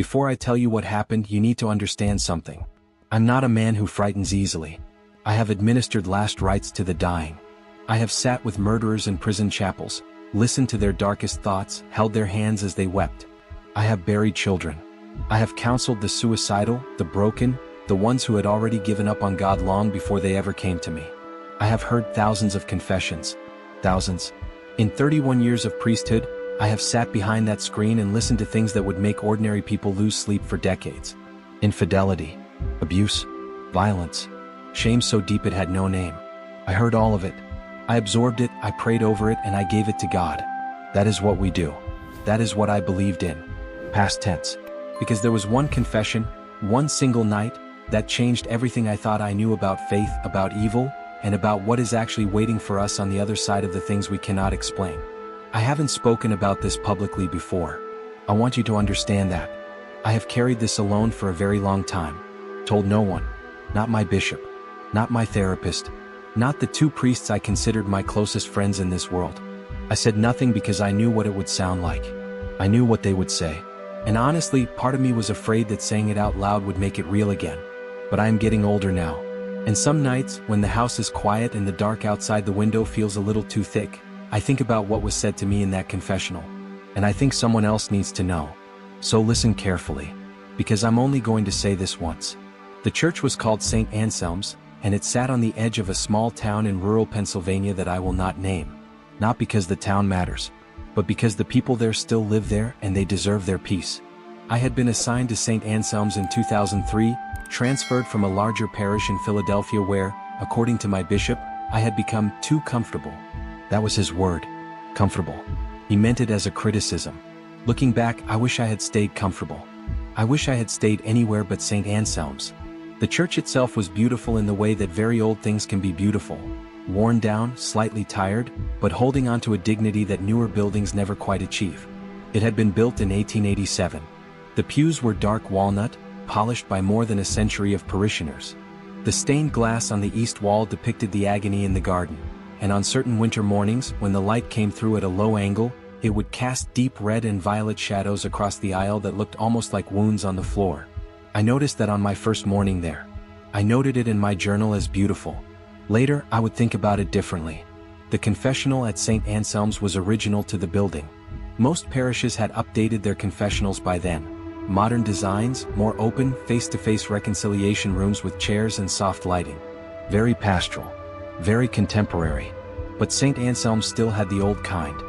Before I tell you what happened, you need to understand something. I'm not a man who frightens easily. I have administered last rites to the dying. I have sat with murderers in prison chapels, listened to their darkest thoughts, held their hands as they wept. I have buried children. I have counseled the suicidal, the broken, the ones who had already given up on God long before they ever came to me. I have heard thousands of confessions. Thousands. In 31 years of priesthood, I have sat behind that screen and listened to things that would make ordinary people lose sleep for decades. Infidelity, abuse, violence, shame so deep it had no name. I heard all of it. I absorbed it, I prayed over it, and I gave it to God. That is what we do. That is what I believed in. Past tense. Because there was one confession, one single night, that changed everything I thought I knew about faith, about evil, and about what is actually waiting for us on the other side of the things we cannot explain. I haven't spoken about this publicly before. I want you to understand that. I have carried this alone for a very long time. Told no one. Not my bishop. Not my therapist. Not the two priests I considered my closest friends in this world. I said nothing because I knew what it would sound like. I knew what they would say. And honestly, part of me was afraid that saying it out loud would make it real again. But I am getting older now. And some nights, when the house is quiet and the dark outside the window feels a little too thick, I think about what was said to me in that confessional. And I think someone else needs to know. So listen carefully. Because I'm only going to say this once. The church was called St. Anselm's, and it sat on the edge of a small town in rural Pennsylvania that I will not name. Not because the town matters, but because the people there still live there and they deserve their peace. I had been assigned to St. Anselm's in 2003, transferred from a larger parish in Philadelphia where, according to my bishop, I had become too comfortable. That was his word. Comfortable. He meant it as a criticism. Looking back, I wish I had stayed comfortable. I wish I had stayed anywhere but St. Anselm's. The church itself was beautiful in the way that very old things can be beautiful. Worn down, slightly tired, but holding on to a dignity that newer buildings never quite achieve. It had been built in 1887. The pews were dark walnut, polished by more than a century of parishioners. The stained glass on the east wall depicted the agony in the garden, and on certain winter mornings, when the light came through at a low angle, it would cast deep red and violet shadows across the aisle that looked almost like wounds on the floor. I noticed that on my first morning there. I noted it in my journal as beautiful. Later, I would think about it differently. The confessional at St. Anselm's was original to the building. Most parishes had updated their confessionals by then. Modern designs, more open, face-to-face reconciliation rooms with chairs and soft lighting. Very pastoral. Very contemporary. But St. Anselm's still had the old kind.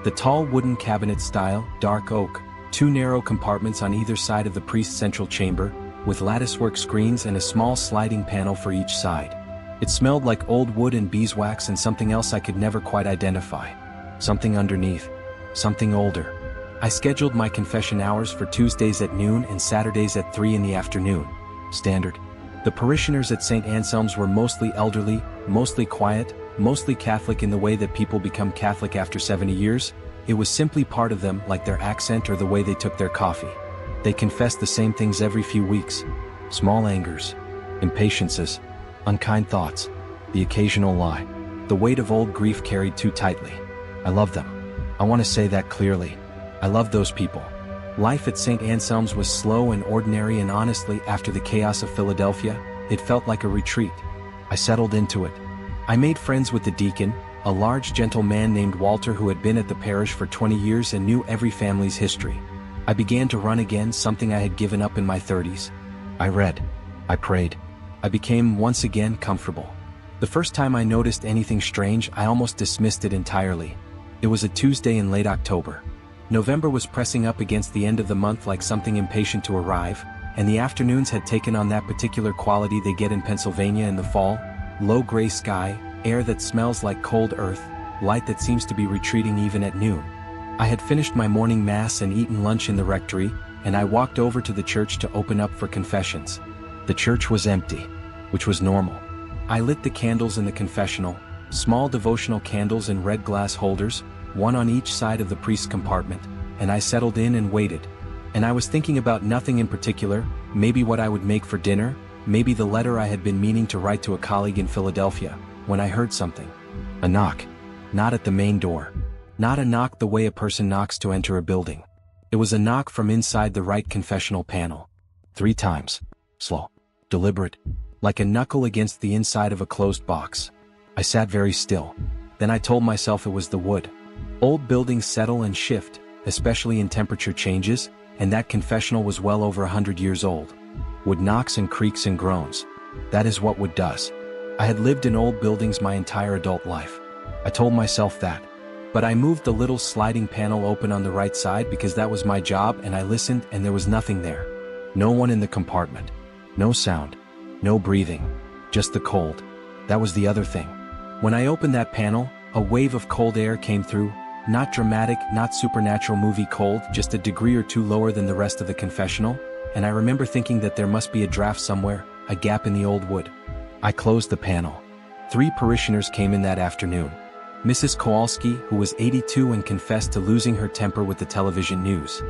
The tall wooden cabinet style, dark oak, two narrow compartments on either side of the priest's central chamber, with latticework screens and a small sliding panel for each side. It smelled like old wood and beeswax and something else I could never quite identify. Something underneath. Something older. I scheduled my confession hours for Tuesdays at noon and Saturdays at 3 in the afternoon. Standard. The parishioners at St. Anselm's were mostly elderly, mostly quiet, mostly Catholic in the way that people become Catholic after 70 years. It was simply part of them, like their accent or the way they took their coffee. They confessed the same things every few weeks. Small angers, impatiences, unkind thoughts, the occasional lie. The weight of old grief carried too tightly. I love them. I want to say that clearly. I love those people. Life at St. Anselm's was slow and ordinary, and honestly, after the chaos of Philadelphia, it felt like a retreat. I settled into it. I made friends with the deacon, a large gentle man named Walter who had been at the parish for 20 years and knew every family's history. I began to run again, something I had given up in my 30s. I read. I prayed. I became once again comfortable. The first time I noticed anything strange, I almost dismissed it entirely. It was a Tuesday in late October. November was pressing up against the end of the month like something impatient to arrive, and the afternoons had taken on that particular quality they get in Pennsylvania in the fall. Low gray sky, air that smells like cold earth, light that seems to be retreating even at noon. I had finished my morning mass and eaten lunch in the rectory, and I walked over to the church to open up for confessions. The church was empty, which was normal. I lit the candles in the confessional, small devotional candles in red glass holders, one on each side of the priest's compartment, and I settled in and waited. And I was thinking about nothing in particular, maybe what I would make for dinner, maybe the letter I had been meaning to write to a colleague in Philadelphia, when I heard something. A knock. Not at the main door. Not a knock the way a person knocks to enter a building. It was a knock from inside the right confessional panel. 3 times. Slow. Deliberate. Like a knuckle against the inside of a closed box. I sat very still. Then I told myself it was the wood. Old buildings settle and shift, especially in temperature changes, and that confessional was well over 100 years old. Wood knocks and creaks and groans. That is what wood does. I had lived in old buildings my entire adult life. I told myself that. But I moved the little sliding panel open on the right side because that was my job, and I listened and there was nothing there. No one in the compartment. No sound. No breathing. Just the cold. That was the other thing. When I opened that panel, a wave of cold air came through. Not dramatic, not supernatural movie cold, just a degree or 2 lower than the rest of the confessional, and I remember thinking that there must be a draft somewhere, a gap in the old wood. I closed the panel. 3 parishioners came in that afternoon. Mrs. Kowalski, who was 82 and confessed to losing her temper with the television news.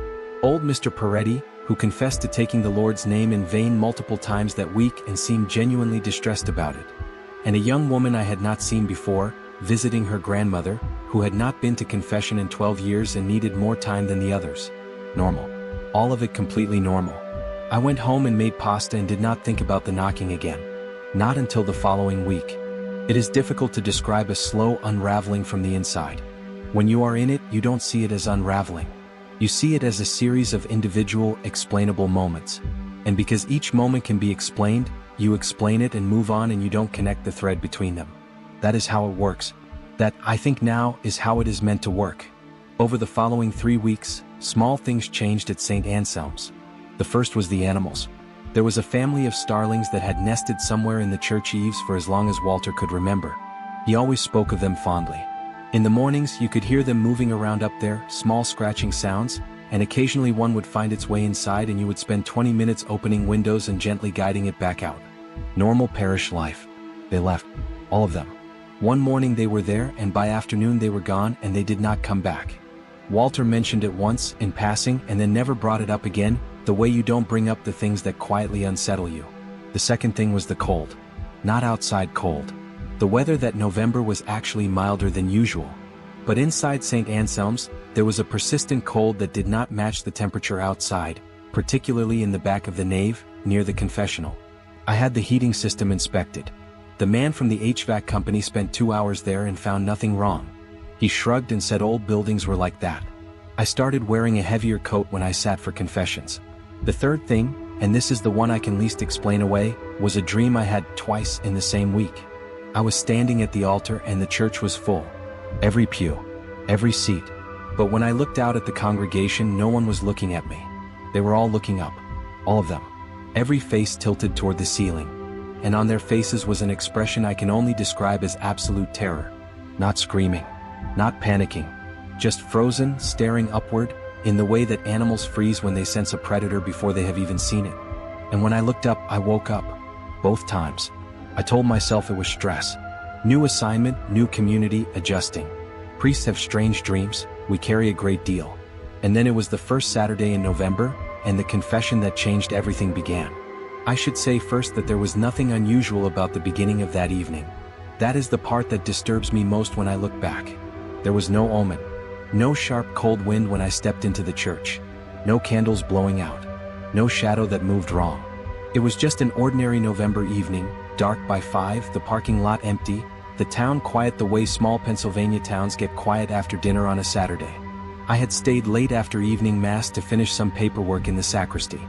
Old Mr. Peretti, who confessed to taking the Lord's name in vain multiple times that week and seemed genuinely distressed about it. And a young woman I had not seen before, visiting her grandmother, who had not been to confession in 12 years and needed more time than the others. Normal. All of it completely normal. I went home and made pasta and did not think about the knocking again. Not until the following week. It is difficult to describe a slow unraveling from the inside. When you are in it, you don't see it as unraveling. You see it as a series of individual, explainable moments. And because each moment can be explained, you explain it and move on and you don't connect the thread between them. That is how it works. That, I think now, is how it is meant to work. Over the following 3 weeks, small things changed at St. Anselm's. The first was the animals. There was a family of starlings that had nested somewhere in the church eaves for as long as Walter could remember. He always spoke of them fondly. In the mornings, you could hear them moving around up there, small scratching sounds, and occasionally one would find its way inside and you would spend 20 minutes opening windows and gently guiding it back out. Normal parish life. They left. All of them. One morning they were there and by afternoon they were gone and they did not come back. Walter mentioned it once, in passing, and then never brought it up again, the way you don't bring up the things that quietly unsettle you. The second thing was the cold. Not outside cold. The weather that November was actually milder than usual. But inside St. Anselm's, there was a persistent cold that did not match the temperature outside, particularly in the back of the nave, near the confessional. I had the heating system inspected. The man from the HVAC company spent 2 hours there and found nothing wrong. He shrugged and said old buildings were like that. I started wearing a heavier coat when I sat for confessions. The third thing, and this is the one I can least explain away, was a dream I had twice in the same week. I was standing at the altar and the church was full. Every pew. Every seat. But when I looked out at the congregation, no one was looking at me. They were all looking up. All of them. Every face tilted toward the ceiling. And on their faces was an expression I can only describe as absolute terror. Not screaming. Not panicking. Just frozen, staring upward, in the way that animals freeze when they sense a predator before they have even seen it. And when I looked up, I woke up. Both times. I told myself it was stress. New assignment, new community, adjusting. Priests have strange dreams, we carry a great deal. And then it was the first Saturday in November, and the confession that changed everything began. I should say first that there was nothing unusual about the beginning of that evening. That is the part that disturbs me most when I look back. There was no omen. No sharp cold wind when I stepped into the church. No candles blowing out. No shadow that moved wrong. It was just an ordinary November evening, dark by 5, the parking lot empty, the town quiet the way small Pennsylvania towns get quiet after dinner on a Saturday. I had stayed late after evening mass to finish some paperwork in the sacristy.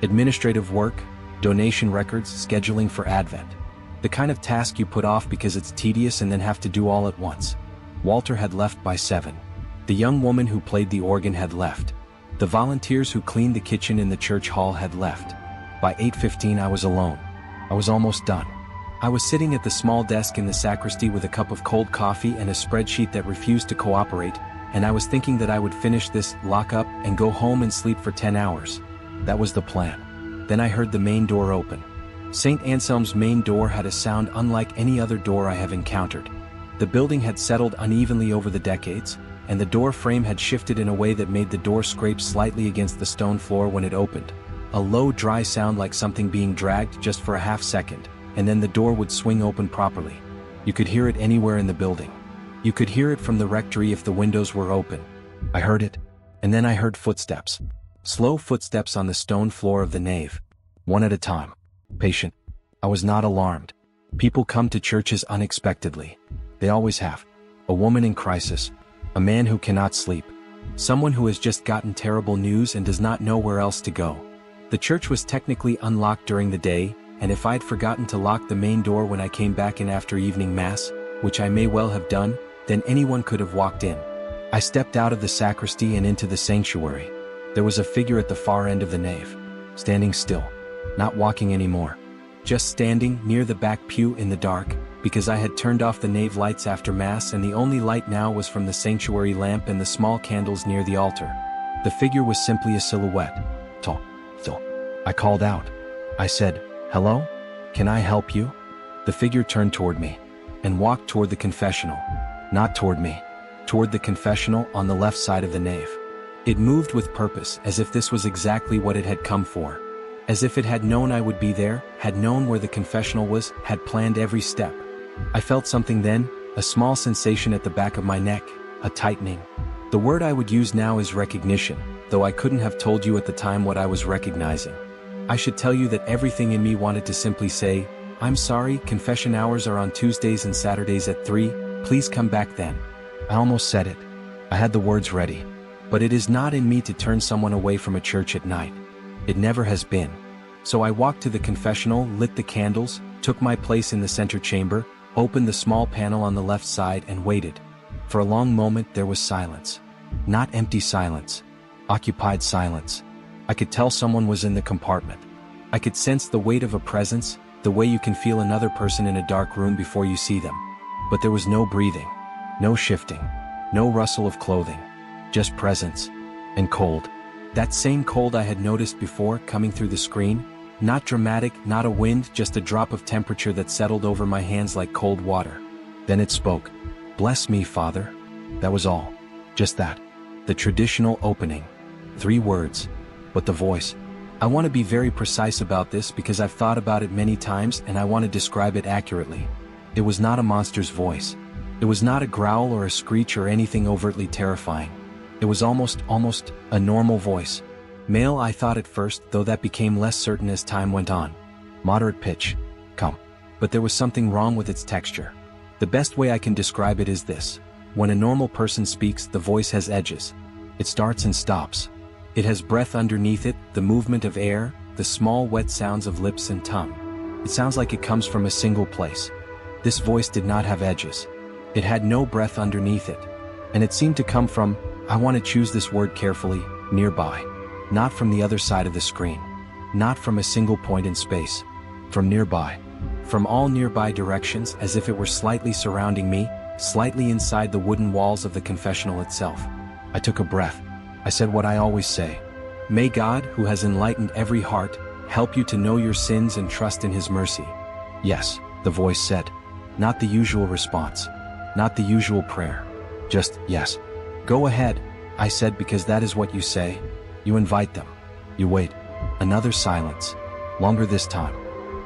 Administrative work, donation records, scheduling for Advent. The kind of task you put off because it's tedious and then have to do all at once. Walter had left by 7. The young woman who played the organ had left. The volunteers who cleaned the kitchen in the church hall had left. By 8:15 I was alone. I was almost done. I was sitting at the small desk in the sacristy with a cup of cold coffee and a spreadsheet that refused to cooperate, and I was thinking that I would finish this, lock up, and go home and sleep for 10 hours. That was the plan. Then I heard the main door open. St. Anselm's main door had a sound unlike any other door I have encountered. The building had settled unevenly over the decades, and the door frame had shifted in a way that made the door scrape slightly against the stone floor when it opened. A low, dry sound like something being dragged just for a half second, and then the door would swing open properly. You could hear it anywhere in the building. You could hear it from the rectory if the windows were open. I heard it. And then I heard footsteps. Slow footsteps on the stone floor of the nave. One at a time. Patient. I was not alarmed. People come to churches unexpectedly. They always have. A woman in crisis. A man who cannot sleep. Someone who has just gotten terrible news and does not know where else to go. The church was technically unlocked during the day, and if I'd forgotten to lock the main door when I came back in after evening mass, which I may well have done, then anyone could have walked in. I stepped out of the sacristy and into the sanctuary. There was a figure at the far end of the nave, standing still, not walking anymore. Just standing near the back pew in the dark, because I had turned off the nave lights after mass and the only light now was from the sanctuary lamp and the small candles near the altar. The figure was simply a silhouette. Tall. I called out. I said, "Hello? Can I help you?" The figure turned toward me and walked toward the confessional. Not toward me. Toward the confessional on the left side of the nave. It moved with purpose, as if this was exactly what it had come for. As if it had known I would be there, had known where the confessional was, had planned every step. I felt something then, a small sensation at the back of my neck, a tightening. The word I would use now is recognition, though I couldn't have told you at the time what I was recognizing. I should tell you that everything in me wanted to simply say, "I'm sorry, confession hours are on Tuesdays and Saturdays at 3, please come back then." I almost said it. I had the words ready. But it is not in me to turn someone away from a church at night. It never has been. So I walked to the confessional, lit the candles, took my place in the center chamber, opened the small panel on the left side and waited. For a long moment there was silence. Not empty silence. Occupied silence. I could tell someone was in the compartment. I could sense the weight of a presence, the way you can feel another person in a dark room before you see them. But there was no breathing, no shifting, no rustle of clothing. Just presence. And cold. That same cold I had noticed before coming through the screen. Not dramatic, not a wind, just a drop of temperature that settled over my hands like cold water. Then it spoke. "Bless me, Father." That was all. Just that. The traditional opening. 3 words. But the voice. I want to be very precise about this because I've thought about it many times and I want to describe it accurately. It was not a monster's voice. It was not a growl or a screech or anything overtly terrifying. It was almost a normal voice. Male I thought at first, though that became less certain as time went on. Moderate pitch. Come. But there was something wrong with its texture. The best way I can describe it is this. When a normal person speaks, the voice has edges. It starts and stops. It has breath underneath it, the movement of air, the small wet sounds of lips and tongue. It sounds like it comes from a single place. This voice did not have edges. It had no breath underneath it. And it seemed to come from, I want to choose this word carefully, nearby. Not from the other side of the screen. Not from a single point in space. From nearby. From all nearby directions, as if it were slightly surrounding me, slightly inside the wooden walls of the confessional itself. I took a breath. I said what I always say. May God, who has enlightened every heart, help you to know your sins and trust in His mercy. Yes, the voice said. Not the usual response. Not the usual prayer. Just, yes. Go ahead, I said, because that is what you say. You invite them. You wait. Another silence. Longer this time.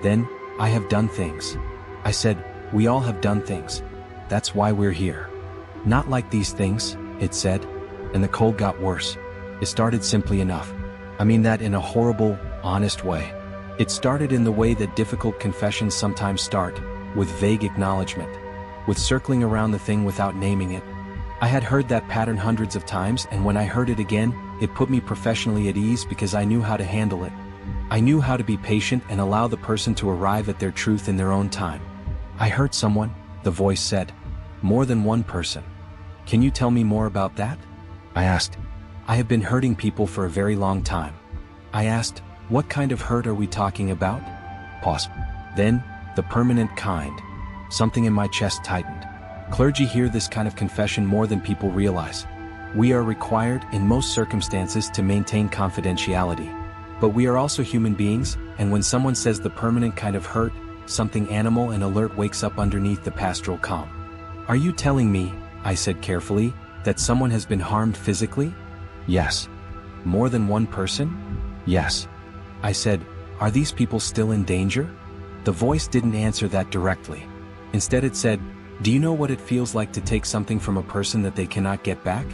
Then, I have done things. I said, we all have done things. That's why we're here. Not like these things, it said. And the cold got worse. It started simply enough. I mean that in a horrible, honest way. It started in the way that difficult confessions sometimes start, with vague acknowledgement. With circling around the thing without naming it. I had heard that pattern hundreds of times, and when I heard it again, it put me professionally at ease because I knew how to handle it. I knew how to be patient and allow the person to arrive at their truth in their own time. I hurt someone, the voice said. More than one person. Can you tell me more about that? I asked. I have been hurting people for a very long time. I asked, what kind of hurt are we talking about? Pause. Then, the permanent kind. Something in my chest tightened. Clergy hear this kind of confession more than people realize. We are required, in most circumstances, to maintain confidentiality. But we are also human beings, and when someone says the permanent kind of hurt, something animal and alert wakes up underneath the pastoral calm. Are you telling me, I said carefully, that someone has been harmed physically? Yes. More than one person? Yes. I said, are these people still in danger? The voice didn't answer that directly. Instead it said, do you know what it feels like to take something from a person that they cannot get back?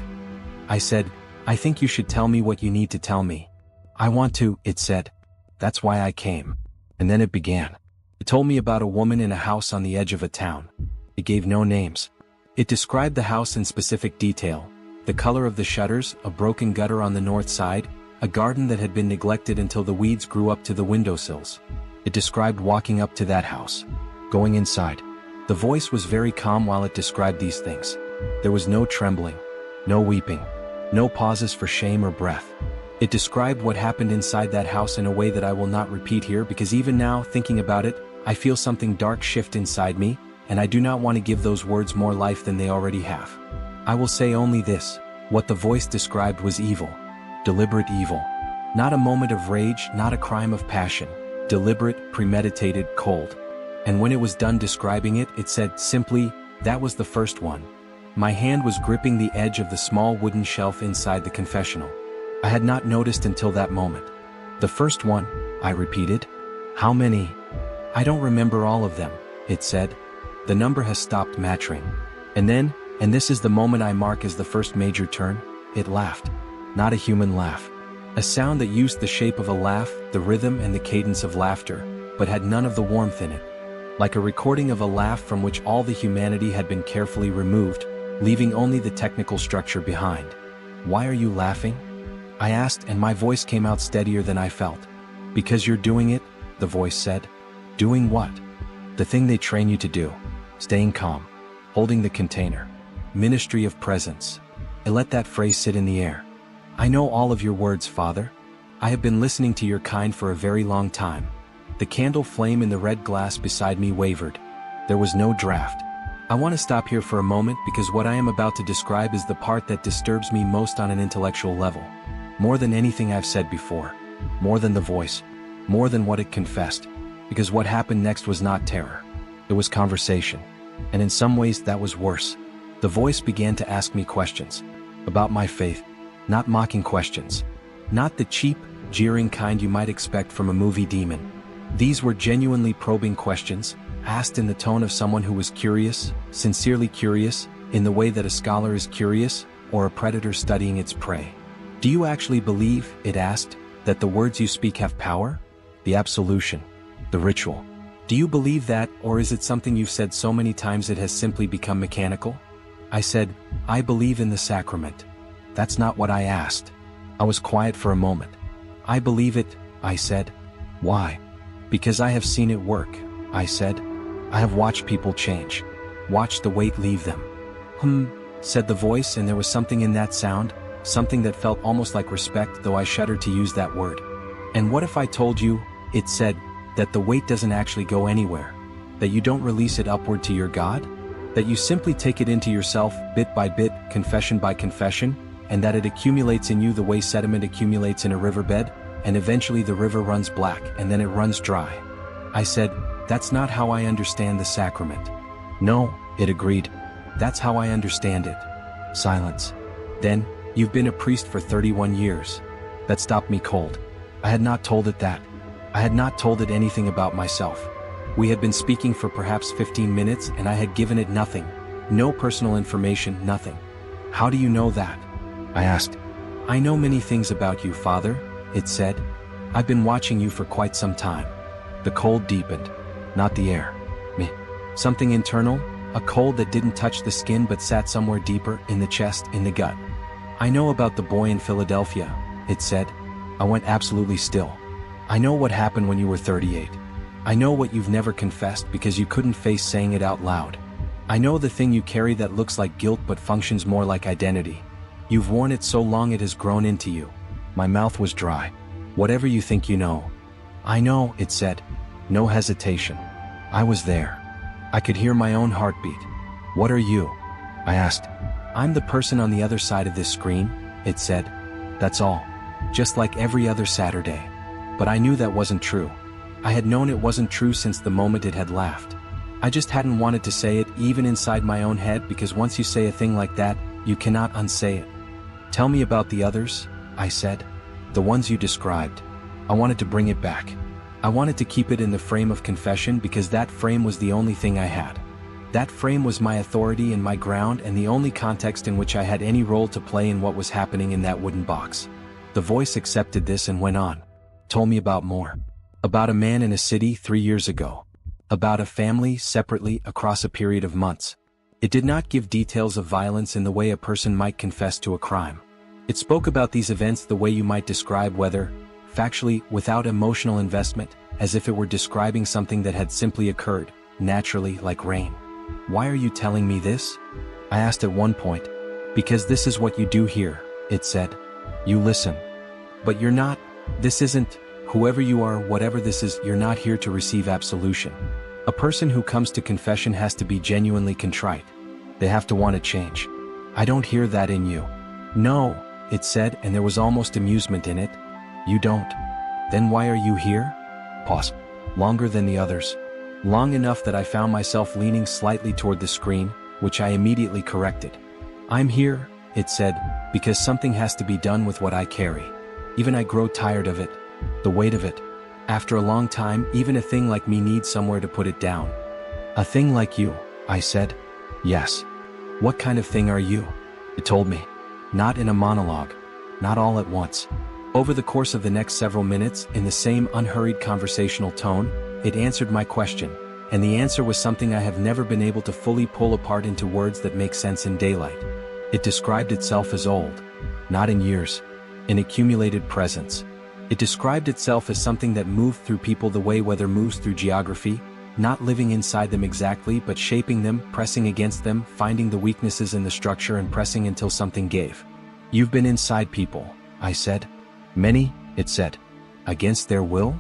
I said, I think you should tell me what you need to tell me. I want to, it said. That's why I came. And then it began. It told me about a woman in a house on the edge of a town. It gave no names. It described the house in specific detail. The color of the shutters, a broken gutter on the north side, a garden that had been neglected until the weeds grew up to the windowsills. It described walking up to that house, going inside. The voice was very calm while it described these things. There was no trembling, no weeping, no pauses for shame or breath. It described what happened inside that house in a way that I will not repeat here because even now, thinking about it, I feel something dark shift inside me, and I do not want to give those words more life than they already have. I will say only this: what the voice described was evil. Deliberate evil. Not a moment of rage, not a crime of passion. Deliberate, premeditated, cold. And when it was done describing it, it said simply, that was the first one. My hand was gripping the edge of the small wooden shelf inside the confessional. I had not noticed until that moment. The first one, I repeated. How many? I don't remember all of them, it said. The number has stopped matching. And then, and this is the moment I mark as the first major turn, it laughed. Not a human laugh. A sound that used the shape of a laugh, the rhythm and the cadence of laughter, but had none of the warmth in it. Like a recording of a laugh from which all the humanity had been carefully removed, leaving only the technical structure behind. Why are you laughing? I asked, and my voice came out steadier than I felt. Because you're doing it, the voice said. Doing what? The thing they train you to do. Staying calm. Holding the container. Ministry of presence. I let that phrase sit in the air. I know all of your words, Father. I have been listening to your kind for a very long time. The candle flame in the red glass beside me wavered. There was no draft. I want to stop here for a moment because what I am about to describe is the part that disturbs me most on an intellectual level. More than anything I've said before. More than the voice. More than what it confessed. Because what happened next was not terror. It was conversation. And in some ways that was worse. The voice began to ask me questions. About my faith. Not mocking questions. Not the cheap, jeering kind you might expect from a movie demon. These were genuinely probing questions, asked in the tone of someone who was curious, sincerely curious, in the way that a scholar is curious, or a predator studying its prey. Do you actually believe, it asked, that the words you speak have power? The absolution. The ritual. Do you believe that, or is it something you've said so many times it has simply become mechanical? I said, I believe in the sacrament. That's not what I asked. I was quiet for a moment. I believe it, I said. Why? Because I have seen it work, I said. I have watched people change. Watched the weight leave them. Said the voice, and there was something in that sound, something that felt almost like respect, though I shuddered to use that word. And what if I told you, it said, that the weight doesn't actually go anywhere? That you don't release it upward to your God? That you simply take it into yourself, bit by bit, confession by confession, and that it accumulates in you the way sediment accumulates in a riverbed, and eventually the river runs black and then it runs dry. I said, that's not how I understand the sacrament. No, it agreed. That's how I understand it. Silence. Then, you've been a priest for 31 years. That stopped me cold. I had not told it that. I had not told it anything about myself. We had been speaking for perhaps 15 minutes and I had given it nothing. No personal information, nothing. How do you know that? I asked. I know many things about you, Father, it said. I've been watching you for quite some time. The cold deepened. Not the air. Me. Something internal, a cold that didn't touch the skin but sat somewhere deeper, in the chest, in the gut. I know about the boy in Philadelphia, it said. I went absolutely still. I know what happened when you were 38. I know what you've never confessed because you couldn't face saying it out loud. I know the thing you carry that looks like guilt but functions more like identity. You've worn it so long it has grown into you. My mouth was dry. Whatever you think you know. I know, it said. No hesitation. I was there. I could hear my own heartbeat. What are you? I asked. I'm the person on the other side of this screen, it said. That's all. Just like every other Saturday. But I knew that wasn't true. I had known it wasn't true since the moment it had laughed. I just hadn't wanted to say it even inside my own head because once you say a thing like that, you cannot unsay it. Tell me about the others, I said. The ones you described. I wanted to bring it back. I wanted to keep it in the frame of confession because that frame was the only thing I had. That frame was my authority and my ground and the only context in which I had any role to play in what was happening in that wooden box. The voice accepted this and went on. Told me about more. About a man in a city 3 years ago. About a family separately across a period of months. It did not give details of violence in the way a person might confess to a crime. It spoke about these events the way you might describe weather, factually, without emotional investment, as if it were describing something that had simply occurred, naturally, like rain. Why are you telling me this? I asked at one point. Because this is what you do here, it said. You listen. But you're not, this isn't, whoever you are, whatever this is, you're not here to receive absolution. A person who comes to confession has to be genuinely contrite. They have to want to change. I don't hear that in you. No, it said, and there was almost amusement in it. You don't. Then why are you here? Pause. Longer than the others. Long enough that I found myself leaning slightly toward the screen, which I immediately corrected. I'm here, it said, because something has to be done with what I carry. Even I grow tired of it. The weight of it. After a long time, even a thing like me needs somewhere to put it down. A thing like you, I said. Yes. What kind of thing are you? It told me. Not in a monologue. Not all at once. Over the course of the next several minutes, in the same unhurried conversational tone, it answered my question, and the answer was something I have never been able to fully pull apart into words that make sense in daylight. It described itself as old. Not in years. In accumulated presence. It described itself as something that moved through people the way weather moves through geography, not living inside them exactly but shaping them, pressing against them, finding the weaknesses in the structure and pressing until something gave. You've been inside people, I said. Many, it said. Against their will?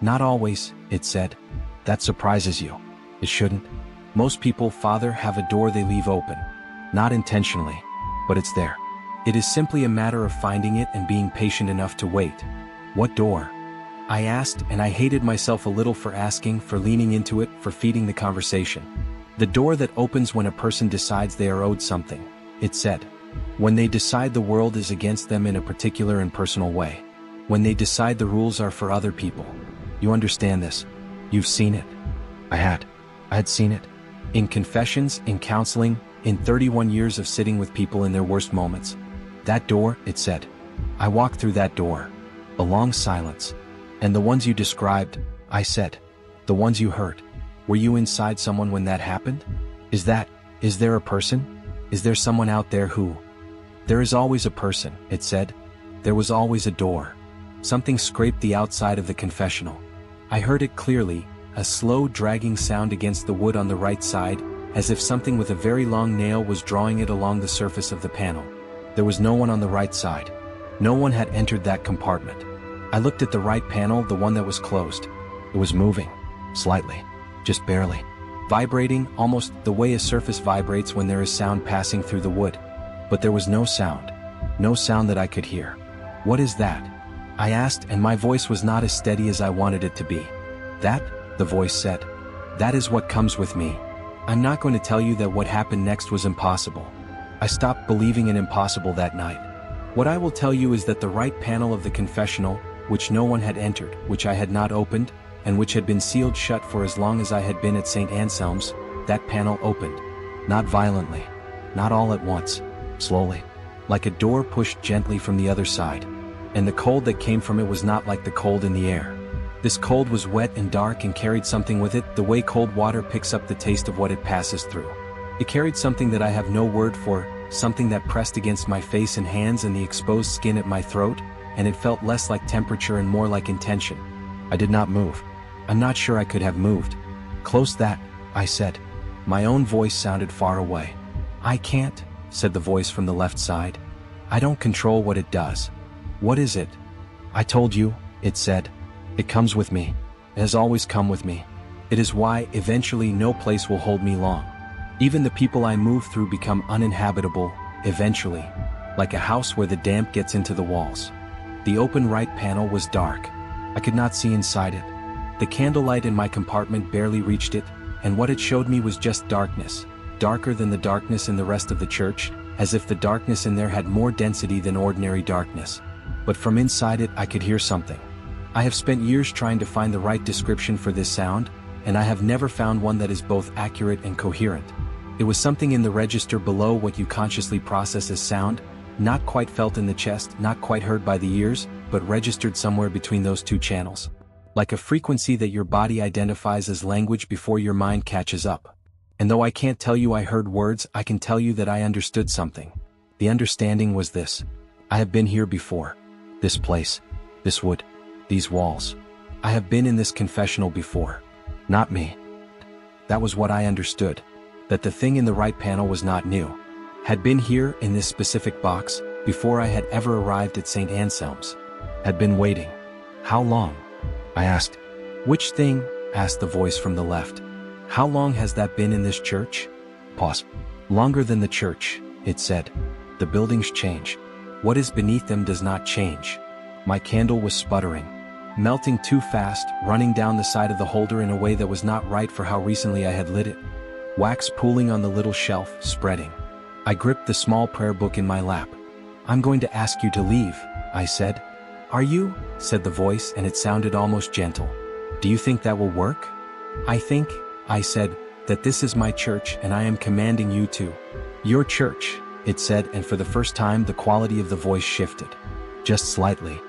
Not always, it said. That surprises you. It shouldn't. Most people, Father, have a door they leave open. Not intentionally, but it's there. It is simply a matter of finding it and being patient enough to wait. What door? I asked, and I hated myself a little for asking, for leaning into it, for feeding the conversation. The door that opens when a person decides they are owed something, it said. When they decide the world is against them in a particular and personal way. When they decide the rules are for other people. You understand this. You've seen it. I had seen it. In confessions, in counseling, in 31 years of sitting with people in their worst moments. That door, it said. I walked through that door. A long silence. And the ones you described, I said. The ones you heard. Were you inside someone when that happened? Is there a person? Is there someone out there who? There is always a person, it said. There was always a door. Something scraped the outside of the confessional. I heard it clearly, a slow dragging sound against the wood on the right side, as if something with a very long nail was drawing it along the surface of the panel. There was no one on the right side. No one had entered that compartment. I looked at the right panel, the one that was closed. It was moving. Slightly. Just barely. Vibrating, almost the way a surface vibrates when there is sound passing through the wood. But there was no sound. No sound that I could hear. What is that? I asked, and my voice was not as steady as I wanted it to be. That, the voice said. That is what comes with me. I'm not going to tell you that what happened next was impossible. I stopped believing in impossible that night. What I will tell you is that the right panel of the confessional, which no one had entered, which I had not opened, and which had been sealed shut for as long as I had been at St. Anselm's, that panel opened. Not violently. Not all at once. Slowly. Like a door pushed gently from the other side. And the cold that came from it was not like the cold in the air. This cold was wet and dark and carried something with it, the way cold water picks up the taste of what it passes through. It carried something that I have no word for, something that pressed against my face and hands and the exposed skin at my throat, and it felt less like temperature and more like intention. I did not move. I'm not sure I could have moved. Close that, I said. My own voice sounded far away. I can't, said the voice from the left side. I don't control what it does. What is it? I told you, it said. It comes with me. It has always come with me. It is why, eventually, no place will hold me long. Even the people I move through become uninhabitable, eventually, like a house where the damp gets into the walls. The open right panel was dark. I could not see inside it. The candlelight in my compartment barely reached it, and what it showed me was just darkness, darker than the darkness in the rest of the church, as if the darkness in there had more density than ordinary darkness. But from inside it I could hear something. I have spent years trying to find the right description for this sound, and I have never found one that is both accurate and coherent. It was something in the register below what you consciously process as sound, not quite felt in the chest, not quite heard by the ears, but registered somewhere between those two channels. Like a frequency that your body identifies as language before your mind catches up. And though I can't tell you I heard words, I can tell you that I understood something. The understanding was this: I have been here before. This place, this wood, these walls. I have been in this confessional before. Not me. That was what I understood. That the thing in the right panel was not new. Had been here in this specific box before I had ever arrived at St. Anselm's. Had been waiting. How long? I asked. Which thing? Asked the voice from the left. How long has that been in this church? Pause. Longer than the church, it said. The buildings change. What is beneath them does not change. My candle was sputtering. Melting too fast, running down the side of the holder in a way that was not right for how recently I had lit it. Wax pooling on the little shelf, spreading. I gripped the small prayer book in my lap. I'm going to ask you to leave, I said. Are you? Said the voice, and it sounded almost gentle. Do you think that will work? I think, I said, that this is my church and I am commanding you to. Your church, it said, and for the first time the quality of the voice shifted. Just slightly.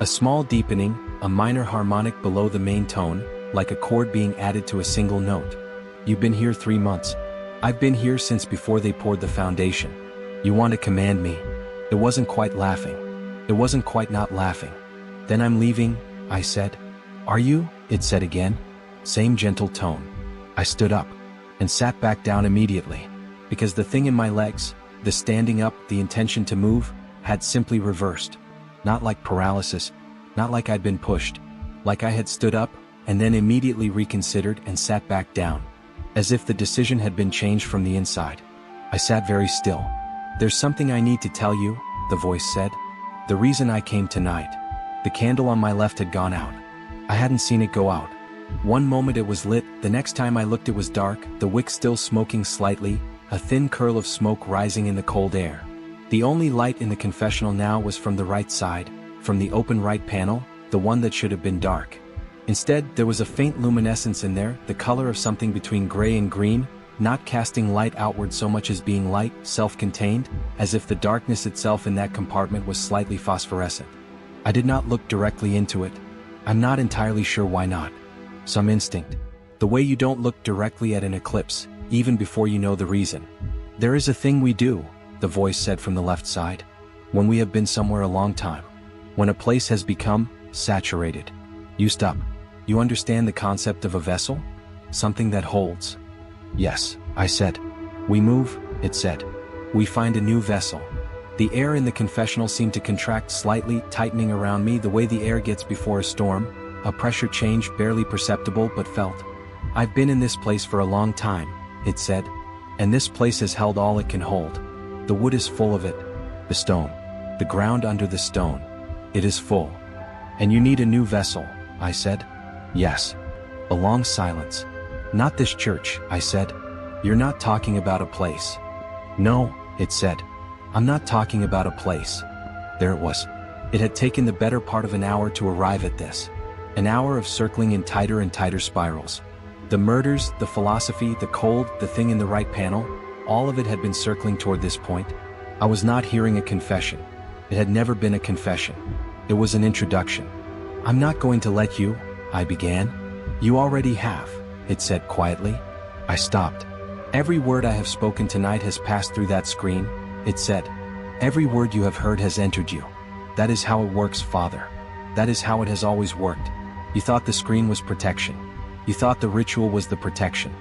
A small deepening, a minor harmonic below the main tone, like a chord being added to a single note. You've been here 3 months. I've been here since before they poured the foundation. You want to command me? It wasn't quite laughing. It wasn't quite not laughing. Then I'm leaving, I said. Are you? It said again. Same gentle tone. I stood up and sat back down immediately, because the thing in my legs, the standing up, the intention to move, had simply reversed. Not like paralysis, not like I'd been pushed, like I had stood up and then immediately reconsidered and sat back down, as if the decision had been changed from the inside. I sat very still. There's something I need to tell you, the voice said. The reason I came tonight. The candle on my left had gone out. I hadn't seen it go out. One moment it was lit, the next time I looked it was dark, the wick still smoking slightly, a thin curl of smoke rising in the cold air. The only light in the confessional now was from the right side, from the open right panel, the one that should have been dark. Instead, there was a faint luminescence in there, the color of something between gray and green, not casting light outward so much as being light, self-contained, as if the darkness itself in that compartment was slightly phosphorescent. I did not look directly into it. I'm not entirely sure why not. Some instinct. The way you don't look directly at an eclipse, even before you know the reason. There is a thing we do, the voice said from the left side, when we have been somewhere a long time. When a place has become saturated. You stop. You understand the concept of a vessel? Something that holds. Yes, I said. We move, it said. We find a new vessel. The air in the confessional seemed to contract slightly, tightening around me the way the air gets before a storm, a pressure change barely perceptible but felt. I've been in this place for a long time, it said. And this place has held all it can hold. The wood is full of it. The stone. The ground under the stone. It is full. And you need a new vessel, I said. Yes. A long silence. Not this church, I said. You're not talking about a place. No, it said. I'm not talking about a place. There it was. It had taken the better part of an hour to arrive at this. An hour of circling in tighter and tighter spirals. The murders, the philosophy, the cold, the thing in the right panel, all of it had been circling toward this point. I was not hearing a confession. It had never been a confession. It was an introduction. I'm not going to let you, I began. You already have, it said quietly. I stopped. Every word I have spoken tonight has passed through that screen, it said. Every word you have heard has entered you. That is how it works, Father. That is how it has always worked. You thought the screen was protection. You thought the ritual was the protection.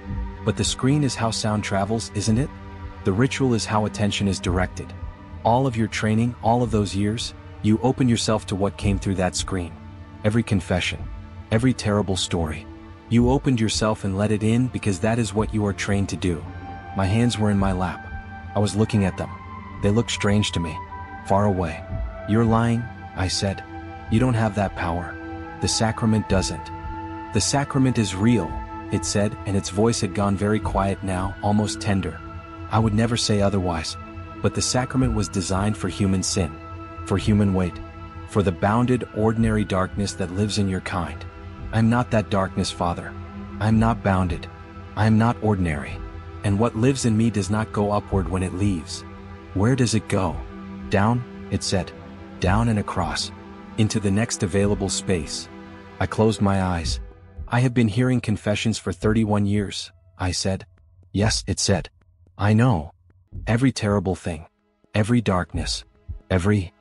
But the screen is how sound travels, isn't it? The ritual is how attention is directed. All of your training, all of those years, you open yourself to what came through that screen. Every confession, every terrible story. You opened yourself and let it in because that is what you are trained to do. My hands were in my lap. I was looking at them. They looked strange to me, far away. You're lying, I said. You don't have that power. The sacrament doesn't. The sacrament is real, it said, and its voice had gone very quiet now, almost tender. I would never say otherwise. But the sacrament was designed for human sin, for human weight, for the bounded, ordinary darkness that lives in your kind. I'm not that darkness, Father. I am not bounded. I am not ordinary. And what lives in me does not go upward when it leaves. Where does it go? Down, it said. Down and across. Into the next available space. I closed my eyes. I have been hearing confessions for 31 years, I said. Yes, it said. I know. Every terrible thing. Every darkness. Every...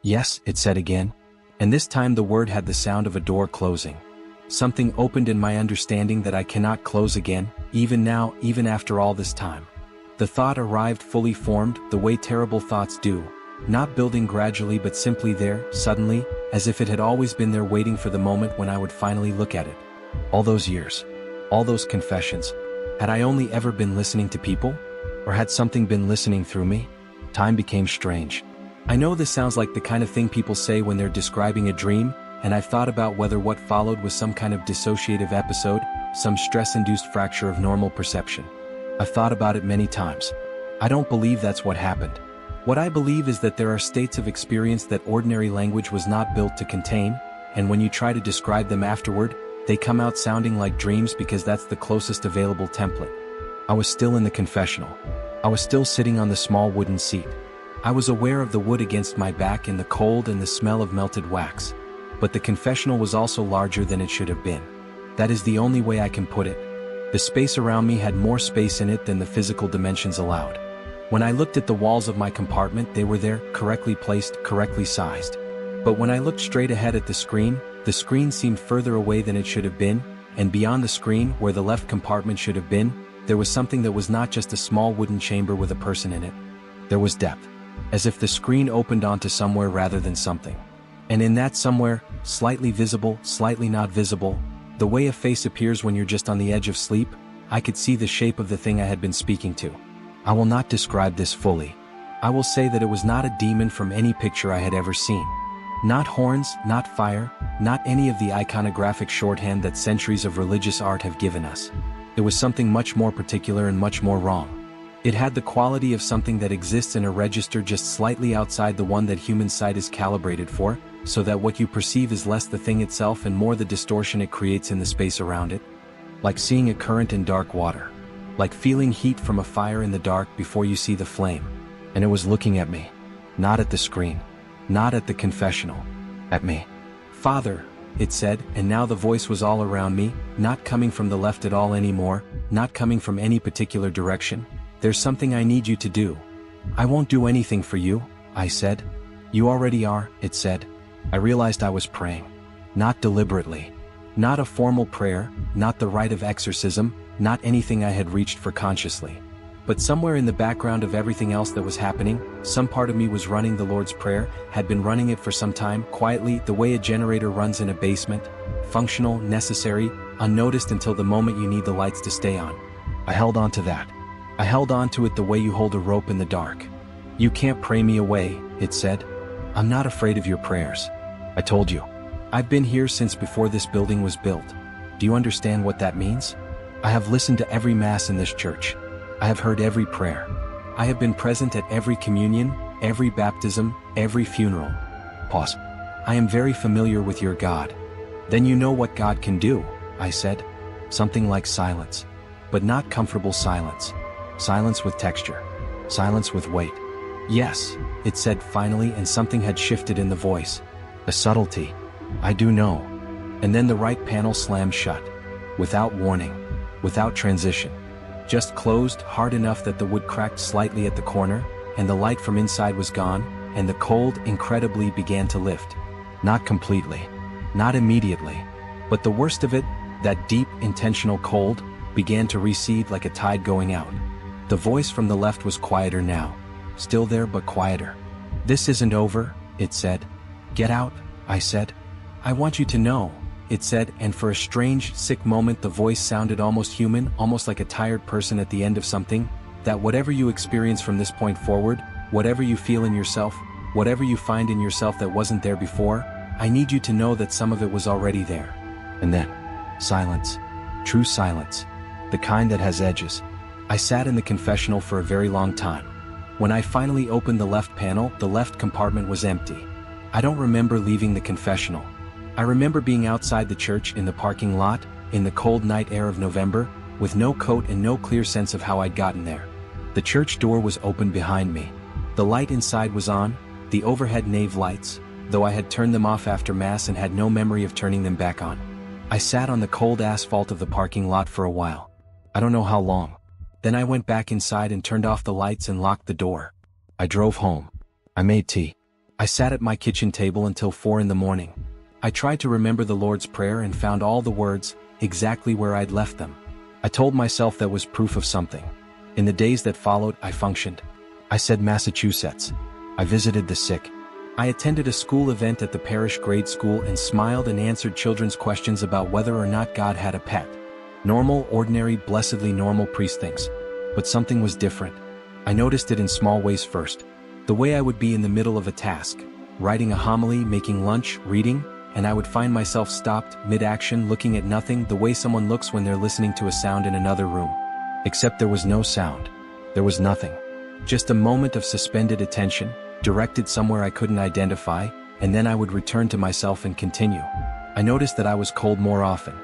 Yes, it said again. And this time the word had the sound of a door closing. Something opened in my understanding that I cannot close again, even now, even after all this time. The thought arrived fully formed, the way terrible thoughts do, not building gradually but simply there, suddenly, as if it had always been there waiting for the moment when I would finally look at it. All those years. All those confessions. Had I only ever been listening to people? Or had something been listening through me? Time became strange. I know this sounds like the kind of thing people say when they're describing a dream, and I've thought about whether what followed was some kind of dissociative episode, some stress-induced fracture of normal perception. I've thought about it many times. I don't believe that's what happened. What I believe is that there are states of experience that ordinary language was not built to contain, and when you try to describe them afterward, they come out sounding like dreams because that's the closest available template. I was still in the confessional. I was still sitting on the small wooden seat. I was aware of the wood against my back and the cold and the smell of melted wax. But the confessional was also larger than it should have been. That is the only way I can put it. The space around me had more space in it than the physical dimensions allowed. When I looked at the walls of my compartment, they were there, correctly placed, correctly sized. But when I looked straight ahead at the screen seemed further away than it should have been, and beyond the screen, where the left compartment should have been, there was something that was not just a small wooden chamber with a person in it. There was depth. As if the screen opened onto somewhere rather than something. And in that somewhere, slightly visible, slightly not visible, the way a face appears when you're just on the edge of sleep, I could see the shape of the thing I had been speaking to. I will not describe this fully. I will say that it was not a demon from any picture I had ever seen. Not horns, not fire, not any of the iconographic shorthand that centuries of religious art have given us. It was something much more particular and much more wrong. It had the quality of something that exists in a register just slightly outside the one that human sight is calibrated for, so that what you perceive is less the thing itself and more the distortion it creates in the space around it. Like seeing a current in dark water. Like feeling heat from a fire in the dark before you see the flame. And it was looking at me. Not at the screen. Not at the confessional. At me. Father, it said, and now the voice was all around me, not coming from the left at all anymore, not coming from any particular direction. There's something I need you to do. I won't do anything for you, I said. You already are, it said. I realized I was praying. Not deliberately. Not a formal prayer, not the rite of exorcism, not anything I had reached for consciously. But somewhere in the background of everything else that was happening, some part of me was running the Lord's Prayer, had been running it for some time, quietly, the way a generator runs in a basement, functional, necessary, unnoticed until the moment you need the lights to stay on. I held on to that. I held on to it the way you hold a rope in the dark. You can't pray me away, it said. I'm not afraid of your prayers. I told you. I've been here since before this building was built. Do you understand what that means? I have listened to every mass in this church. I have heard every prayer. I have been present at every communion, every baptism, every funeral. Pause. I am very familiar with your God. Then you know what God can do, I said. Something like silence. But not comfortable silence. Silence with texture. Silence with weight. Yes, it said finally, and something had shifted in the voice. A subtlety. I do know. And then the right panel slammed shut. Without warning. Without transition. Just closed hard enough that the wood cracked slightly at the corner, and the light from inside was gone, and the cold incredibly began to lift. Not completely. Not immediately. But the worst of it, that deep, intentional cold, began to recede like a tide going out. The voice from the left was quieter now. Still there but quieter. This isn't over, it said. Get out, I said. I want you to know, it said, and for a strange, sick moment the voice sounded almost human, almost like a tired person at the end of something, that whatever you experience from this point forward, whatever you feel in yourself, whatever you find in yourself that wasn't there before, I need you to know that some of it was already there. And then, silence. True silence. The kind that has edges. I sat in the confessional for a very long time. When I finally opened the left panel, the left compartment was empty. I don't remember leaving the confessional. I remember being outside the church in the parking lot, in the cold night air of November, with no coat and no clear sense of how I'd gotten there. The church door was open behind me. The light inside was on, the overhead nave lights, though I had turned them off after Mass and had no memory of turning them back on. I sat on the cold asphalt of the parking lot for a while. I don't know how long. Then I went back inside and turned off the lights and locked the door. I drove home. I made tea. I sat at my kitchen table until 4 in the morning. I tried to remember the Lord's Prayer and found all the words, exactly where I'd left them. I told myself that was proof of something. In the days that followed, I functioned. I said Massachusetts. I visited the sick. I attended a school event at the parish grade school and smiled and answered children's questions about whether or not God had a pet. Normal, ordinary, blessedly normal priest things. But something was different. I noticed it in small ways first. The way I would be in the middle of a task, writing a homily, making lunch, reading, and I would find myself stopped, mid-action, looking at nothing, the way someone looks when they're listening to a sound in another room. Except there was no sound. There was nothing. Just a moment of suspended attention, directed somewhere I couldn't identify, and then I would return to myself and continue. I noticed that I was cold more often.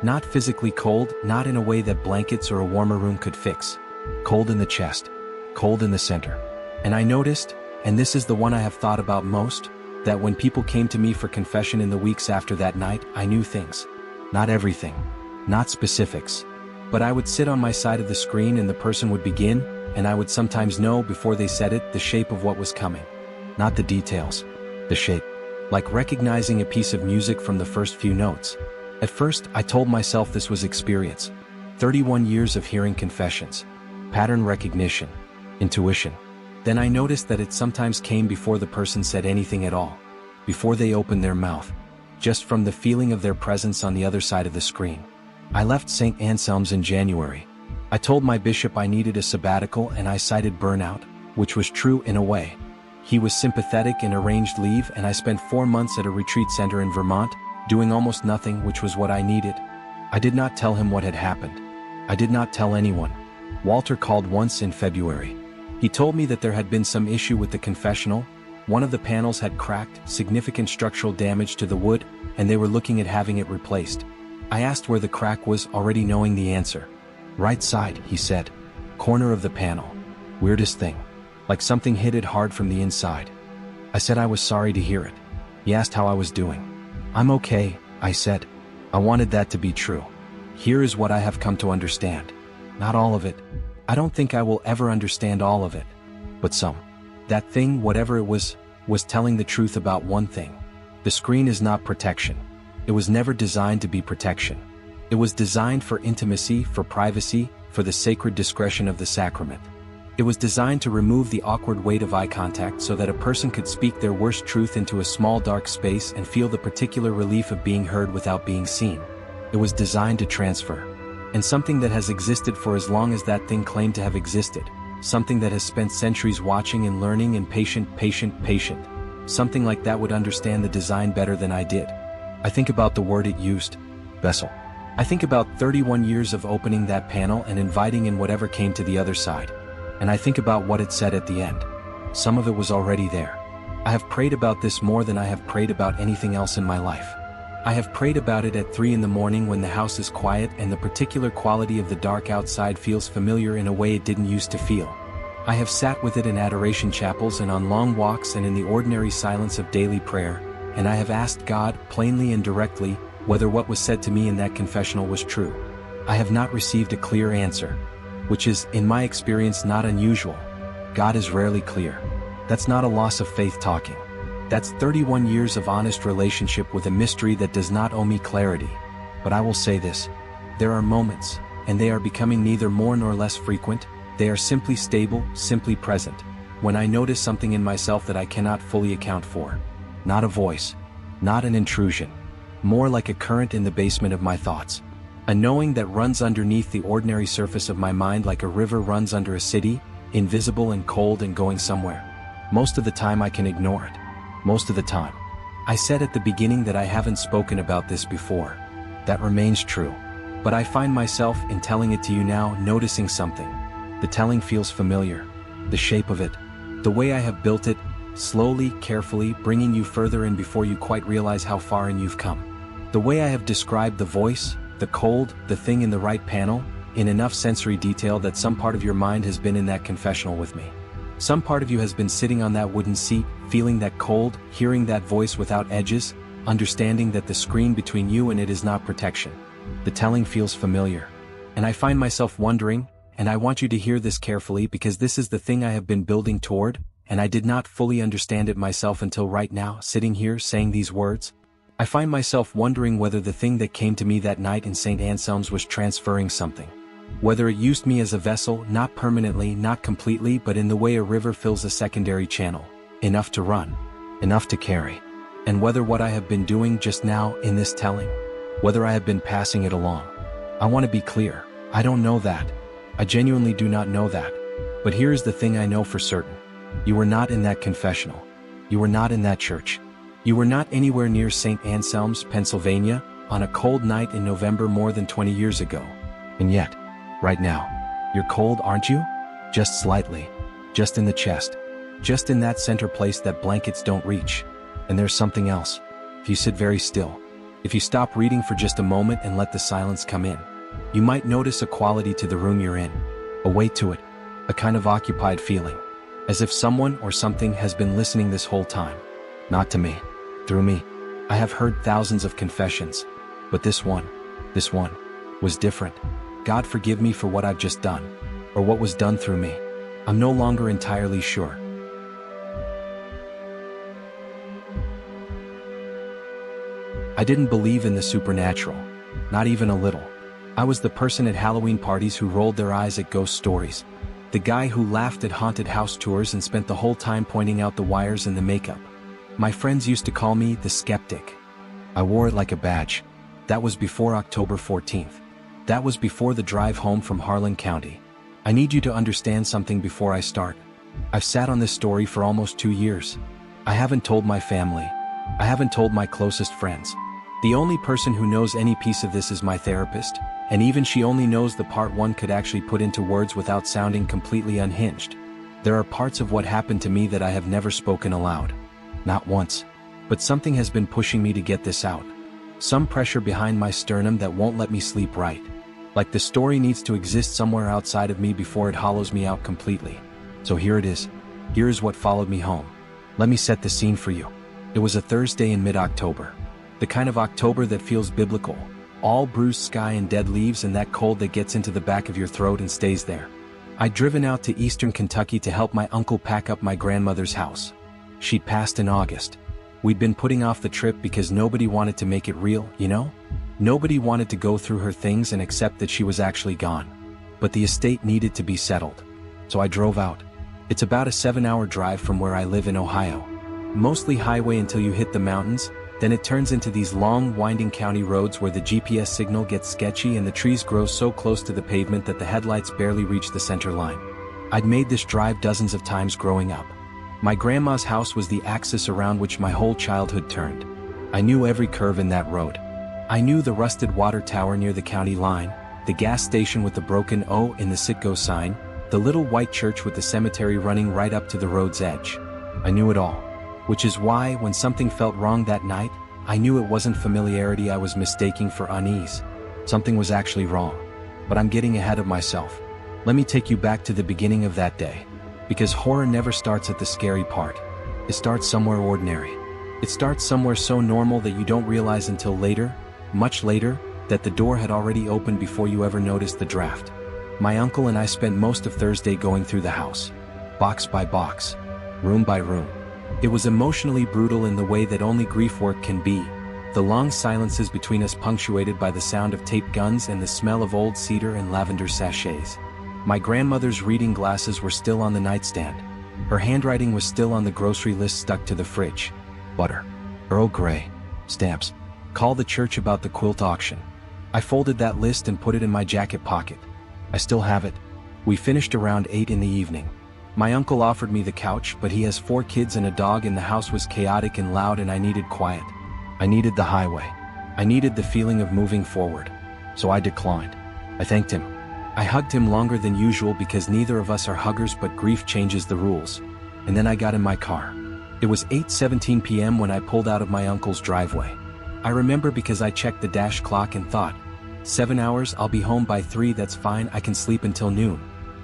Not physically cold, not in a way that blankets or a warmer room could fix. Cold in the chest. Cold in the center. And I noticed, and this is the one I have thought about most, that when people came to me for confession in the weeks after that night, I knew things. Not everything. Not specifics. But I would sit on my side of the screen and the person would begin, and I would sometimes know before they said it the shape of what was coming. Not the details. The shape. Like recognizing a piece of music from the first few notes. At first, I told myself this was experience. 31 years of hearing confessions. Pattern recognition. Intuition. Then I noticed that it sometimes came before the person said anything at all. Before they opened their mouth. Just from the feeling of their presence on the other side of the screen. I left St. Anselm's in January. I told my bishop I needed a sabbatical and I cited burnout, which was true in a way. He was sympathetic and arranged leave, and I spent 4 months at a retreat center in Vermont, doing almost nothing, which was what I needed. I did not tell him what had happened. I did not tell anyone. Walter called once in February. He told me that there had been some issue with the confessional. One of the panels had cracked, significant structural damage to the wood, and they were looking at having it replaced. I asked where the crack was, already knowing the answer. Right side, he said. Corner of the panel. Weirdest thing. Like something hit it hard from the inside. I said I was sorry to hear it. He asked how I was doing. I'm okay, I said. I wanted that to be true. Here is what I have come to understand. Not all of it. I don't think I will ever understand all of it. But some. That thing, whatever it was telling the truth about one thing. The screen is not protection. It was never designed to be protection. It was designed for intimacy, for privacy, for the sacred discretion of the sacrament. It was designed to remove the awkward weight of eye contact so that a person could speak their worst truth into a small dark space and feel the particular relief of being heard without being seen. It was designed to transfer. And something that has existed for as long as that thing claimed to have existed. Something that has spent centuries watching and learning and patient. Something like that would understand the design better than I did. I think about the word it used. Vessel. I think about 31 years of opening that panel and inviting in whatever came to the other side. And I think about what it said at the end. Some of it was already there. I have prayed about this more than I have prayed about anything else in my life. I have prayed about it at 3 in the morning when the house is quiet and the particular quality of the dark outside feels familiar in a way it didn't used to feel. I have sat with it in adoration chapels and on long walks and in the ordinary silence of daily prayer, and I have asked God, plainly and directly, whether what was said to me in that confessional was true. I have not received a clear answer, which is, in my experience, not unusual. God is rarely clear. That's not a loss of faith talking. That's 31 years of honest relationship with a mystery that does not owe me clarity. But I will say this. There are moments, and they are becoming neither more nor less frequent, they are simply stable, simply present, when I notice something in myself that I cannot fully account for. Not a voice. Not an intrusion. More like a current in the basement of my thoughts. A knowing that runs underneath the ordinary surface of my mind like a river runs under a city, invisible and cold and going somewhere. Most of the time I can ignore it. Most of the time. I said at the beginning that I haven't spoken about this before. That remains true. But I find myself, in telling it to you now, noticing something. The telling feels familiar. The shape of it. The way I have built it, slowly, carefully, bringing you further in before you quite realize how far in you've come. The way I have described the voice, The cold, the thing in the right panel, in enough sensory detail that some part of your mind has been in that confessional with me. Some part of you has been sitting on that wooden seat, feeling that cold, hearing that voice without edges, understanding that the screen between you and it is not protection. The telling feels familiar. And I find myself wondering, and I want you to hear this carefully because this is the thing I have been building toward, and I did not fully understand it myself until right now, sitting here saying these words. I find myself wondering whether the thing that came to me that night in St. Anselm's was transferring something. Whether it used me as a vessel, not permanently, not completely, but in the way a river fills a secondary channel, enough to run, enough to carry. And whether what I have been doing just now in this telling, whether I have been passing it along. I want to be clear, I don't know that. I genuinely do not know that. But here is the thing I know for certain. You were not in that confessional. You were not in that church. You were not anywhere near St. Anselm's, Pennsylvania, on a cold night in November more than 20 years ago. And yet, right now, you're cold, aren't you? Just slightly. Just in the chest. Just in that center place that blankets don't reach. And there's something else. If you sit very still, if you stop reading for just a moment and let the silence come in, you might notice a quality to the room you're in, a weight to it, a kind of occupied feeling, as if someone or something has been listening this whole time. Not to me, through me. I have heard thousands of confessions, but this one was different. God forgive me for what I've just done, or what was done through me. I'm no longer entirely sure. I didn't believe in the supernatural, not even a little. I was the person at Halloween parties who rolled their eyes at ghost stories. The guy who laughed at haunted house tours and spent the whole time pointing out the wires and the makeup. My friends used to call me the skeptic. I wore it like a badge. That was before October 14th. That was before the drive home from Harlan County. I need you to understand something before I start. I've sat on this story for almost 2 years. I haven't told my family. I haven't told my closest friends. The only person who knows any piece of this is my therapist, and even she only knows the part one could actually put into words without sounding completely unhinged. There are parts of what happened to me that I have never spoken aloud. Not once. But something has been pushing me to get this out. Some pressure behind my sternum that won't let me sleep right. Like the story needs to exist somewhere outside of me before it hollows me out completely. So here it is. Here is what followed me home. Let me set the scene for you. It was a Thursday in mid-October. The kind of October that feels biblical. All bruised sky and dead leaves and that cold that gets into the back of your throat and stays there. I'd driven out to eastern Kentucky to help my uncle pack up my grandmother's house. She'd passed in August. We'd been putting off the trip because nobody wanted to make it real, you know? Nobody wanted to go through her things and accept that she was actually gone. But the estate needed to be settled. So I drove out. It's about a 7-hour drive from where I live in Ohio. Mostly highway until you hit the mountains, then it turns into these long, winding county roads where the GPS signal gets sketchy and the trees grow so close to the pavement that the headlights barely reach the center line. I'd made this drive dozens of times growing up. My grandma's house was the axis around which my whole childhood turned. I knew every curve in that road. I knew the rusted water tower near the county line, the gas station with the broken O in the Citgo sign, the little white church with the cemetery running right up to the road's edge. I knew it all. Which is why, when something felt wrong that night, I knew it wasn't familiarity I was mistaking for unease. Something was actually wrong. But I'm getting ahead of myself. Let me take you back to the beginning of that day. Because horror never starts at the scary part. It starts somewhere ordinary. It starts somewhere so normal that you don't realize until later, much later, that the door had already opened before you ever noticed the draft. My uncle and I spent most of Thursday going through the house. Box by box. Room by room. It was emotionally brutal in the way that only grief work can be. The long silences between us punctuated by the sound of tape guns and the smell of old cedar and lavender sachets. My grandmother's reading glasses were still on the nightstand. Her handwriting was still on the grocery list stuck to the fridge. Butter. Earl Grey. Stamps. Call the church about the quilt auction. I folded that list and put it in my jacket pocket. I still have it. We finished around 8 in the evening. My uncle offered me the couch, but he has 4 kids and a dog and the house was chaotic and loud and I needed quiet. I needed the highway. I needed the feeling of moving forward. So I declined. I thanked him. I hugged him longer than usual because neither of us are huggers, but grief changes the rules. And then I got in my car. It was 8:17 p.m. when I pulled out of my uncle's driveway. I remember because I checked the dash clock and thought, 7 hours, I'll be home by 3, that's fine, I can sleep until noon.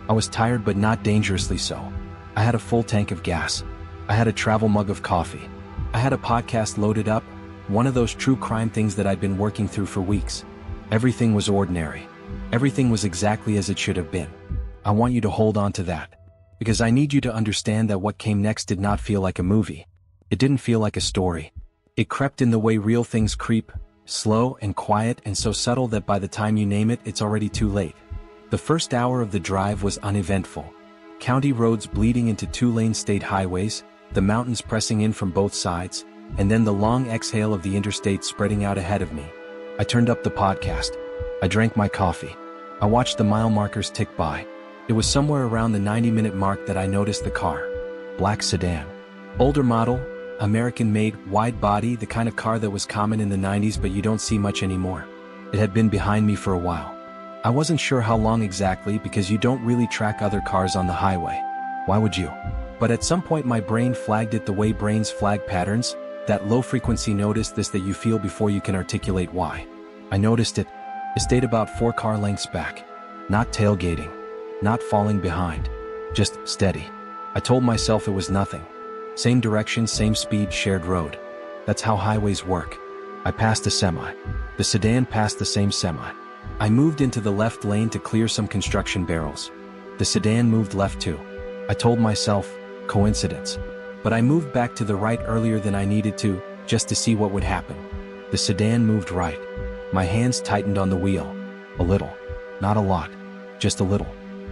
I was tired but not dangerously so. I had a full tank of gas. I had a travel mug of coffee. I had a podcast loaded up, one of those true crime things that I'd been working through for weeks. Everything was ordinary. Everything was exactly as it should have been. I want you to hold on to that. Because I need you to understand that what came next did not feel like a movie. It didn't feel like a story. It crept in the way real things creep, slow and quiet and so subtle that by the time you name it, it's already too late. The first hour of the drive was uneventful. County roads bleeding into 2-lane state highways, the mountains pressing in from both sides, and then the long exhale of the interstate spreading out ahead of me. I turned up the podcast. I drank my coffee. I watched the mile markers tick by. It was somewhere around the 90-minute mark that I noticed the car. Black sedan. Older model, American-made, wide body, the kind of car that was common in the 90s but you don't see much anymore. It had been behind me for a while. I wasn't sure how long exactly because you don't really track other cars on the highway. Why would you? But at some point my brain flagged it the way brains flag patterns, that low-frequency notice this that you feel before you can articulate why. I noticed it. It stayed about 4 car lengths back. Not tailgating. Not falling behind. Just steady. I told myself it was nothing. Same direction, same speed, shared road. That's how highways work. I passed a semi. The sedan passed the same semi. I moved into the left lane to clear some construction barrels. The sedan moved left too. I told myself, coincidence. But I moved back to the right earlier than I needed to, just to see what would happen. The sedan moved right. My hands tightened on the wheel. A little. Not a lot. Just a little.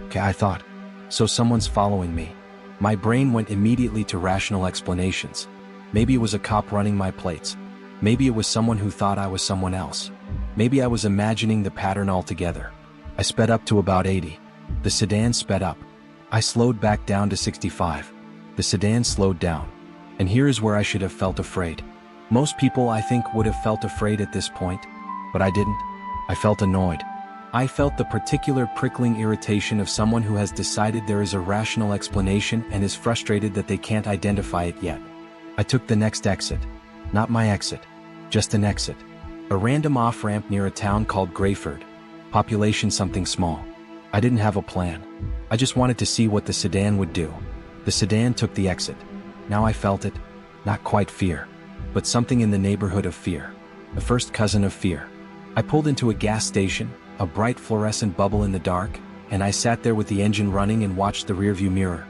Okay, I thought. So someone's following me. My brain went immediately to rational explanations. Maybe it was a cop running my plates. Maybe it was someone who thought I was someone else. Maybe I was imagining the pattern altogether. I sped up to about 80. The sedan sped up. I slowed back down to 65. The sedan slowed down. And here is where I should have felt afraid. Most people, I think, would have felt afraid at this point. But I didn't. I felt annoyed. I felt the particular prickling irritation of someone who has decided there is a rational explanation and is frustrated that they can't identify it yet. I took the next exit. Not my exit. Just an exit. A random off-ramp near a town called Grayford. Population something small. I didn't have a plan. I just wanted to see what the sedan would do. The sedan took the exit. Now I felt it. Not quite fear. But something in the neighborhood of fear. The first cousin of fear. I pulled into a gas station, a bright fluorescent bubble in the dark, and I sat there with the engine running and watched the rearview mirror.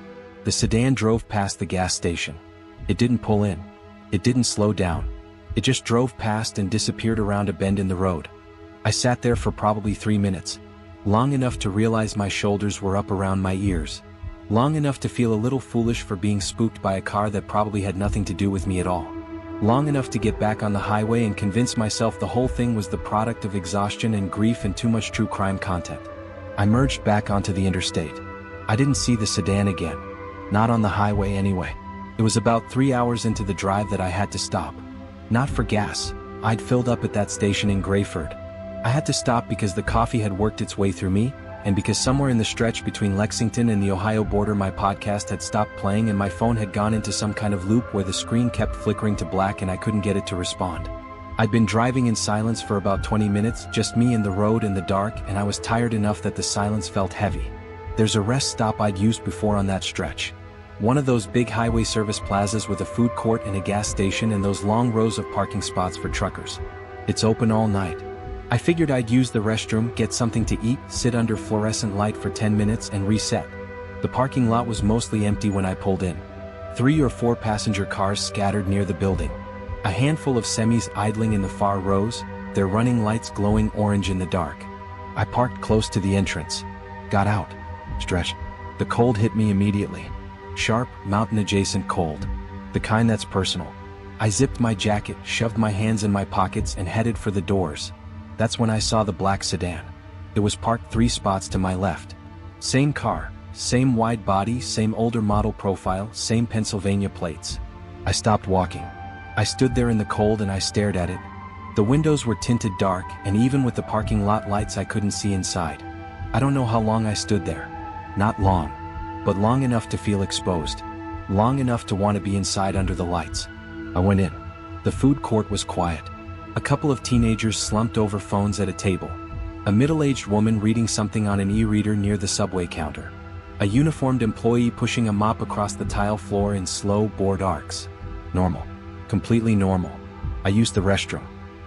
The sedan drove past the gas station. It didn't pull in. It didn't slow down. It just drove past and disappeared around a bend in the road. I sat there for probably 3 minutes. Long enough to realize my shoulders were up around my ears. Long enough to feel a little foolish for being spooked by a car that probably had nothing to do with me at all. Long enough to get back on the highway and convince myself the whole thing was the product of exhaustion and grief and too much true crime content. I merged back onto the interstate. I didn't see the sedan again. Not on the highway anyway. It was about 3 hours into the drive that I had to stop. Not for gas. I'd filled up at that station in Grayford. I had to stop because the coffee had worked its way through me, and because somewhere in the stretch between Lexington and the Ohio border my podcast had stopped playing and my phone had gone into some kind of loop where the screen kept flickering to black and I couldn't get it to respond. I'd been driving in silence for about 20 minutes, just me and the road in the dark, and I was tired enough that the silence felt heavy. There's a rest stop I'd used before on that stretch. One of those big highway service plazas with a food court and a gas station and those long rows of parking spots for truckers. It's open all night. I figured I'd use the restroom, get something to eat, sit under fluorescent light for 10 minutes and reset. The parking lot was mostly empty when I pulled in. 3 or 4 passenger cars scattered near the building. A handful of semis idling in the far rows, their running lights glowing orange in the dark. I parked close to the entrance. Got out. Stretched. The cold hit me immediately. Sharp, mountain-adjacent cold. The kind that's personal. I zipped my jacket, shoved my hands in my pockets and headed for the doors. That's when I saw the black sedan. It was parked 3 spots to my left. Same car, same wide body, same older model profile, same Pennsylvania plates. I stopped walking. I stood there in the cold and I stared at it. The windows were tinted dark, and even with the parking lot lights I couldn't see inside. I don't know how long I stood there. Not long. But long enough to feel exposed. Long enough to want to be inside under the lights. I went in. The food court was quiet. A couple of teenagers slumped over phones at a table. A middle-aged woman reading something on an e-reader near the subway counter. A uniformed employee pushing a mop across the tile floor in slow, bored arcs. Normal. Completely normal. I used the restroom.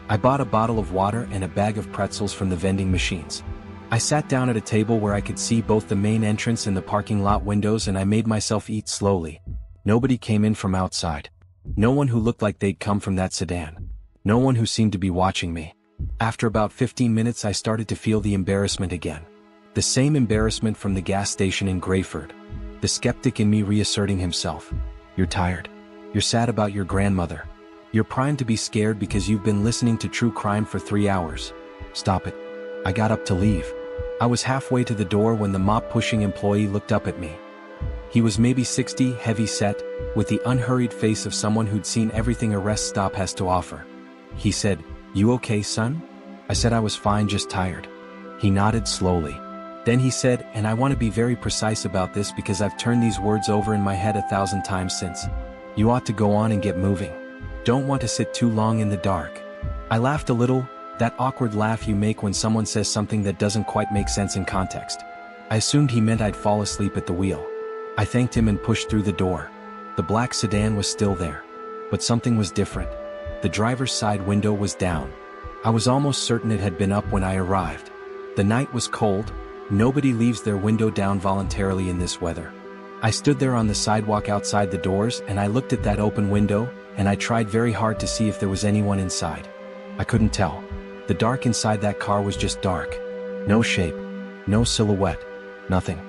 I bought a bottle of water and a bag of pretzels from the vending machines. I sat down at a table where I could see both the main entrance and the parking lot windows, and I made myself eat slowly. Nobody came in from outside. No one who looked like they'd come from that sedan. No one who seemed to be watching me. After about 15 minutes I started to feel the embarrassment again. The same embarrassment from the gas station in Grayford. The skeptic in me reasserting himself. You're tired. You're sad about your grandmother. You're primed to be scared because you've been listening to true crime for 3 hours. Stop it. I got up to leave. I was halfway to the door when the mop-pushing employee looked up at me. He was maybe 60, heavy-set, with the unhurried face of someone who'd seen everything a rest stop has to offer. He said, "You okay, son?" I said I was fine, just tired. He nodded slowly. Then he said, and I want to be very precise about this because I've turned these words over in my head 1,000 times since. "You ought to go on and get moving. Don't want to sit too long in the dark." I laughed a little, that awkward laugh you make when someone says something that doesn't quite make sense in context. I assumed he meant I'd fall asleep at the wheel. I thanked him and pushed through the door. The black sedan was still there. But something was different. The driver's side window was down. I was almost certain it had been up when I arrived. The night was cold. Nobody leaves their window down voluntarily in this weather. I stood there on the sidewalk outside the doors and I looked at that open window, and I tried very hard to see if there was anyone inside. I couldn't tell. The dark inside that car was just dark. No shape. No silhouette. Nothing.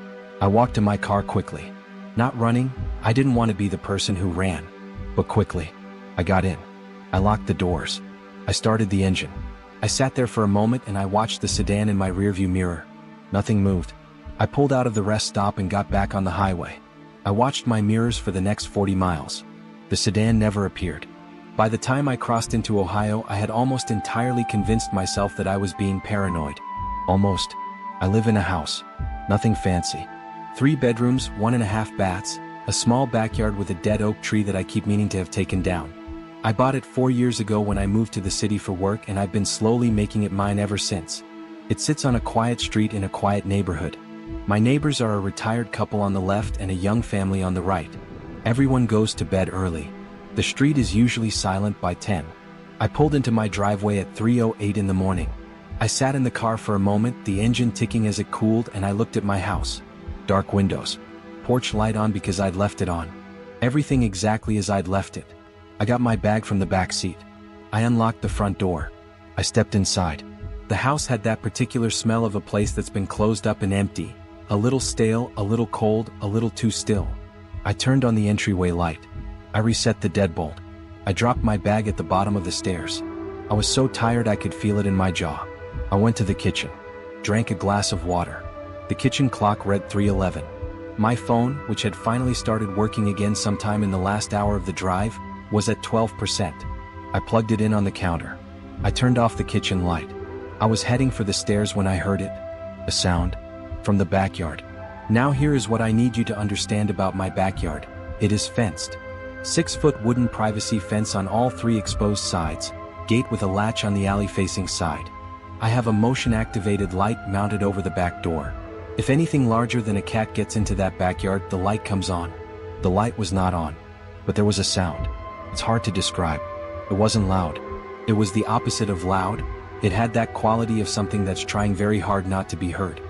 I walked to my car quickly. Not running. I didn't want to be the person who ran. But quickly. I got in. I locked the doors. I started the engine. I sat there for a moment and I watched the sedan in my rearview mirror. Nothing moved. I pulled out of the rest stop and got back on the highway. I watched my mirrors for the next 40 miles. The sedan never appeared. By the time I crossed into Ohio, I had almost entirely convinced myself that I was being paranoid. Almost. I live in a house. Nothing fancy. 3 bedrooms, 1.5 baths, a small backyard with a dead oak tree that I keep meaning to have taken down. I bought it 4 years ago when I moved to the city for work, and I've been slowly making it mine ever since. It sits on a quiet street in a quiet neighborhood. My neighbors are a retired couple on the left and a young family on the right. Everyone goes to bed early. The street is usually silent by 10. I pulled into my driveway at 3:08 in the morning. I sat in the car for a moment, the engine ticking as it cooled, and I looked at my house. Dark windows. Porch light on because I'd left it on. Everything exactly as I'd left it. I got my bag from the back seat. I unlocked the front door. I stepped inside. The house had that particular smell of a place that's been closed up and empty. A little stale, a little cold, a little too still. I turned on the entryway light. I reset the deadbolt. I dropped my bag at the bottom of the stairs. I was so tired I could feel it in my jaw. I went to the kitchen. Drank a glass of water. The kitchen clock read 3:11. My phone, which had finally started working again sometime in the last hour of the drive, was at 12%. I plugged it in on the counter. I turned off the kitchen light. I was heading for the stairs when I heard it. A sound. From the backyard. Now here is what I need you to understand about my backyard. It is fenced. 6-foot wooden privacy fence on all 3 exposed sides, gate with a latch on the alley-facing side. I have a motion-activated light mounted over the back door. If anything larger than a cat gets into that backyard, the light comes on. The light was not on. But there was a sound. It's hard to describe. It wasn't loud. It was the opposite of loud. It had that quality of something that's trying very hard not to be heard.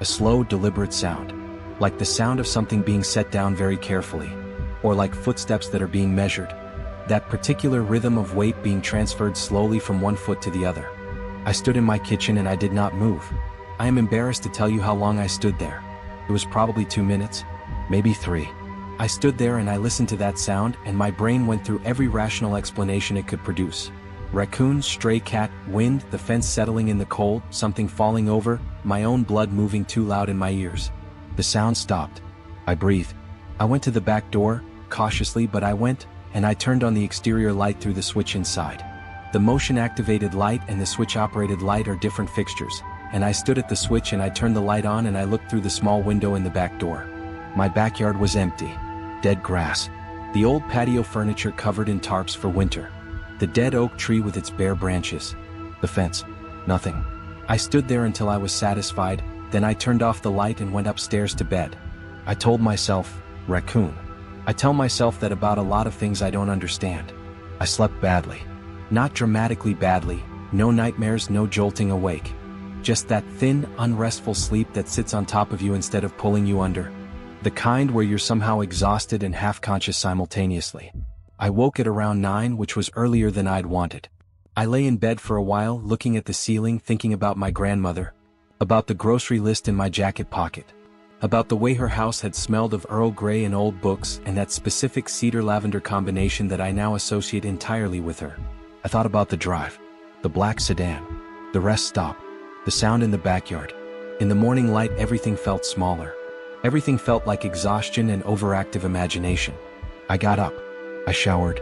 A slow, deliberate sound. Like the sound of something being set down very carefully. Or like footsteps that are being measured. That particular rhythm of weight being transferred slowly from one foot to the other. I stood in my kitchen and I did not move. I am embarrassed to tell you how long I stood there. It was probably 2 minutes, maybe 3. I stood there and I listened to that sound, and my brain went through every rational explanation it could produce. Raccoon, stray cat, wind, the fence settling in the cold, something falling over, my own blood moving too loud in my ears. The sound stopped. I breathed. I went to the back door, cautiously, but I went, and I turned on the exterior light through the switch inside. The motion-activated light and the switch-operated light are different fixtures, and I stood at the switch and I turned the light on and I looked through the small window in the back door. My backyard was empty. Dead grass. The old patio furniture covered in tarps for winter. The dead oak tree with its bare branches. The fence. Nothing. I stood there until I was satisfied, then I turned off the light and went upstairs to bed. I told myself, raccoon. I tell myself that about a lot of things I don't understand. I slept badly. Not dramatically badly, no nightmares, no jolting awake. Just that thin, unrestful sleep that sits on top of you instead of pulling you under. The kind where you're somehow exhausted and half-conscious simultaneously. I woke at around 9, which was earlier than I'd wanted. I lay in bed for a while, looking at the ceiling, thinking about my grandmother, about the grocery list in my jacket pocket, about the way her house had smelled of Earl Grey and old books and that specific cedar-lavender combination that I now associate entirely with her. I thought about the drive, the black sedan, the rest stop, the sound in the backyard. In the morning light, everything felt smaller. Everything felt like exhaustion and overactive imagination. I got up. I showered.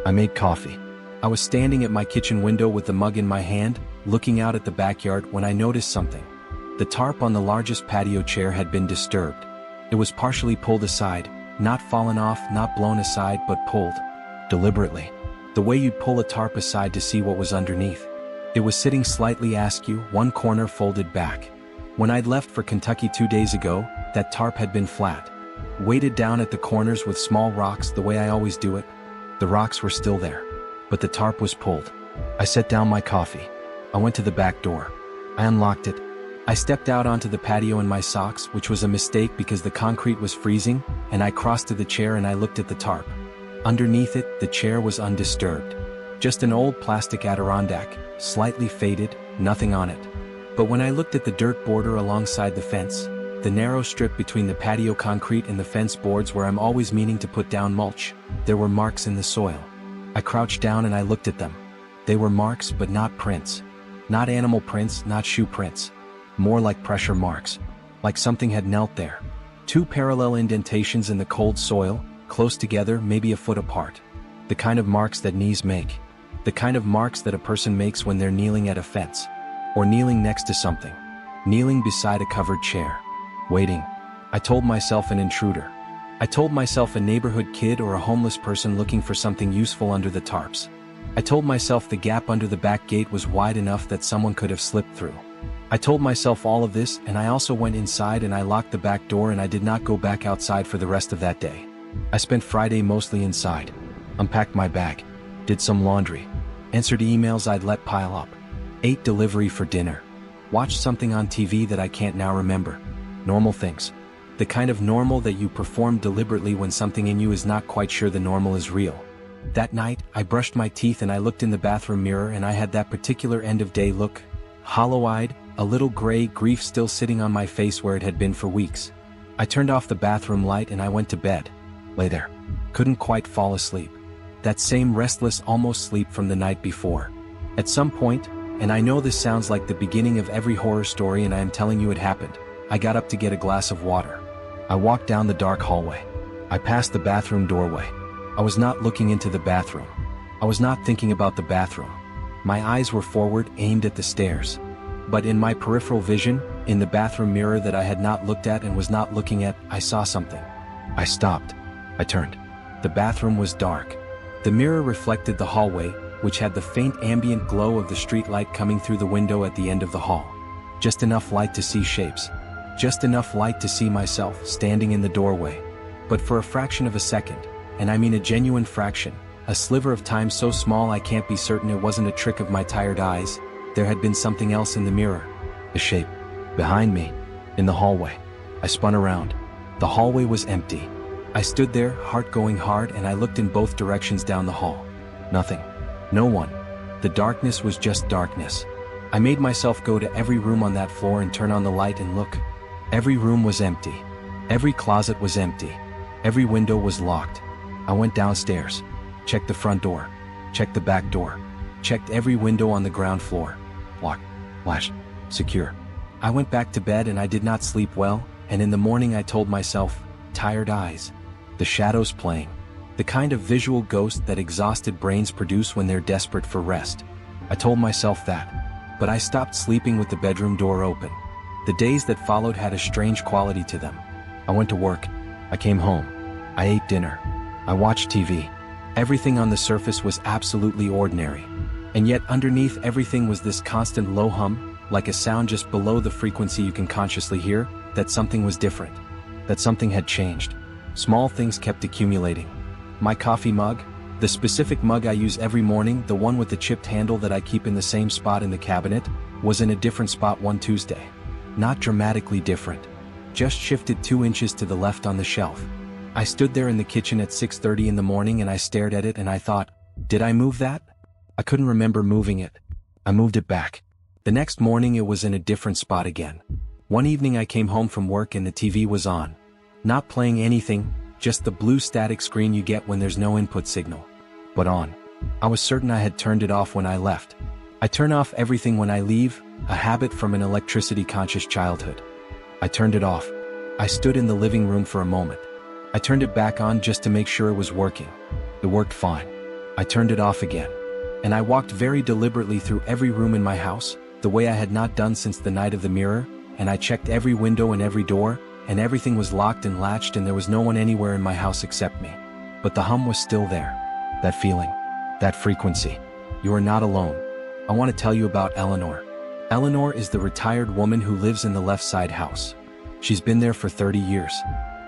I made coffee. I was standing at my kitchen window with the mug in my hand, looking out at the backyard when I noticed something. The tarp on the largest patio chair had been disturbed. It was partially pulled aside, not fallen off, not blown aside, but pulled. Deliberately. The way you'd pull a tarp aside to see what was underneath. It was sitting slightly askew, one corner folded back. When I'd left for Kentucky 2 days ago, that tarp had been flat. Weighted down at the corners with small rocks the way I always do it. The rocks were still there. But the tarp was pulled. I set down my coffee. I went to the back door. I unlocked it. I stepped out onto the patio in my socks, which was a mistake because the concrete was freezing, and I crossed to the chair and I looked at the tarp. Underneath it, the chair was undisturbed. Just an old plastic Adirondack, slightly faded, nothing on it. But when I looked at the dirt border alongside the fence, the narrow strip between the patio concrete and the fence boards where I'm always meaning to put down mulch, there were marks in the soil. I crouched down and I looked at them. They were marks but not prints. Not animal prints, not shoe prints. More like pressure marks. Like something had knelt there. 2 parallel indentations in the cold soil, close together, maybe a foot apart. The kind of marks that knees make. The kind of marks that a person makes when they're kneeling at a fence. Or kneeling next to something. Kneeling beside a covered chair. Waiting. I told myself an intruder. I told myself a neighborhood kid or a homeless person looking for something useful under the tarps. I told myself the gap under the back gate was wide enough that someone could have slipped through. I told myself all of this, and I also went inside and I locked the back door and I did not go back outside for the rest of that day. I spent Friday mostly inside. Unpacked my bag. Did some laundry. Answered emails I'd let pile up. Ate delivery for dinner. Watched something on TV that I can't now remember. Normal things. The kind of normal that you perform deliberately when something in you is not quite sure the normal is real. That night, I brushed my teeth and I looked in the bathroom mirror and I had that particular end-of-day look. Hollow-eyed, a little gray grief still sitting on my face where it had been for weeks. I turned off the bathroom light and I went to bed. Lay there. Couldn't quite fall asleep. That same restless almost sleep from the night before. At some point, and I know this sounds like the beginning of every horror story and I am telling you it happened, I got up to get a glass of water. I walked down the dark hallway. I passed the bathroom doorway. I was not looking into the bathroom. I was not thinking about the bathroom. My eyes were forward, aimed at the stairs. But in my peripheral vision, in the bathroom mirror that I had not looked at and was not looking at, I saw something. I stopped. I turned. The bathroom was dark. The mirror reflected the hallway, which had the faint ambient glow of the street light coming through the window at the end of the hall. Just enough light to see shapes. Just enough light to see myself standing in the doorway. But for a fraction of a second, and I mean a genuine fraction, a sliver of time so small I can't be certain it wasn't a trick of my tired eyes, there had been something else in the mirror. A shape. Behind me. In the hallway. I spun around. The hallway was empty. I stood there, heart going hard, and I looked in both directions down the hall. Nothing. No one. The darkness was just darkness. I made myself go to every room on that floor and turn on the light and look. Every room was empty. Every closet was empty. Every window was locked. I went downstairs. Checked the front door. Checked the back door. Checked every window on the ground floor. Locked. Latched. Secure. I went back to bed and I did not sleep well, and in the morning I told myself, tired eyes. The shadows playing. The kind of visual ghost that exhausted brains produce when they're desperate for rest. I told myself that. But I stopped sleeping with the bedroom door open. The days that followed had a strange quality to them. I went to work. I came home. I ate dinner. I watched TV. Everything on the surface was absolutely ordinary. And yet underneath everything was this constant low hum, like a sound just below the frequency you can consciously hear, that something was different. That something had changed. Small things kept accumulating. My coffee mug, the specific mug I use every morning, the one with the chipped handle that I keep in the same spot in the cabinet, was in a different spot one Tuesday. Not dramatically different. Just shifted 2 inches to the left on the shelf. I stood there in the kitchen at 6:30 in the morning and I stared at it and I thought, did I move that? I couldn't remember moving it. I moved it back. The next morning it was in a different spot again. One evening I came home from work and the TV was on. Not playing anything, just the blue static screen you get when there's no input signal. But on. I was certain I had turned it off when I left. I turn off everything when I leave, a habit from an electricity-conscious childhood. I turned it off. I stood in the living room for a moment. I turned it back on just to make sure it was working. It worked fine. I turned it off again. And I walked very deliberately through every room in my house, the way I had not done since the night of the mirror, and I checked every window and every door, and everything was locked and latched and there was no one anywhere in my house except me. But the hum was still there. That feeling. That frequency. You are not alone. I want to tell you about Eleanor. Eleanor is the retired woman who lives in the left side house. She's been there for 30 years.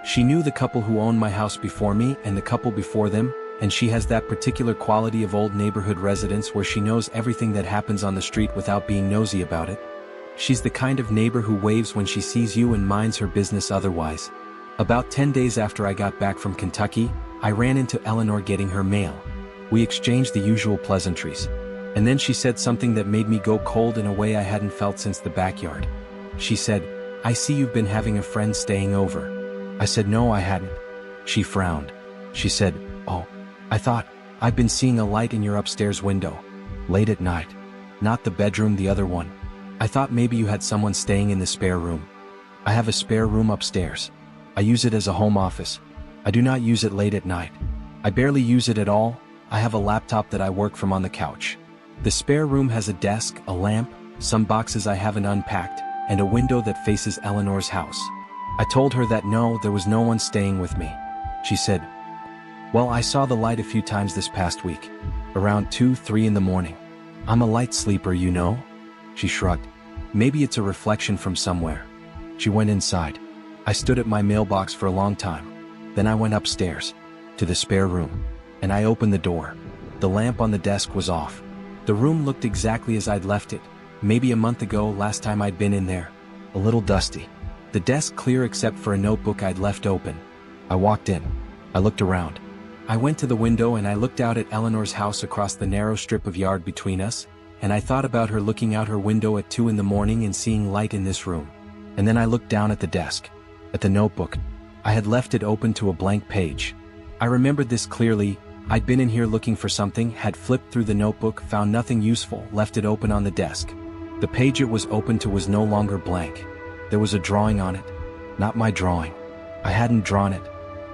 She knew the couple who owned my house before me and the couple before them, and she has that particular quality of old neighborhood residence where she knows everything that happens on the street without being nosy about it. She's the kind of neighbor who waves when she sees you and minds her business otherwise. About 10 days after I got back from Kentucky, I ran into Eleanor getting her mail. We exchanged the usual pleasantries. And then she said something that made me go cold in a way I hadn't felt since the backyard. She said, "I see you've been having a friend staying over." I said no, I hadn't. She frowned. She said, "Oh, I thought, I've been seeing a light in your upstairs window. Late at night. Not the bedroom, the other one. I thought maybe you had someone staying in the spare room." I have a spare room upstairs. I use it as a home office. I do not use it late at night. I barely use it at all. I have a laptop that I work from on the couch. The spare room has a desk, a lamp, some boxes I haven't unpacked, and a window that faces Eleanor's house. I told her that no, there was no one staying with me. She said, "Well, I saw the light a few times this past week. Around 2, 3 in the morning. I'm a light sleeper, you know." She shrugged. "Maybe it's a reflection from somewhere." She went inside. I stood at my mailbox for a long time. Then I went upstairs, to the spare room, and I opened the door. The lamp on the desk was off. The room looked exactly as I'd left it, maybe a month ago, last time I'd been in there. A little dusty. The desk clear except for a notebook I'd left open. I walked in. I looked around. I went to the window and I looked out at Eleanor's house across the narrow strip of yard between us, and I thought about her looking out her window at 2 in the morning and seeing light in this room. And then I looked down at the desk, at the notebook. I had left it open to a blank page. I remembered this clearly. I'd been in here looking for something, had flipped through the notebook, found nothing useful, left it open on the desk. The page it was open to was no longer blank. There was a drawing on it. Not my drawing. I hadn't drawn it.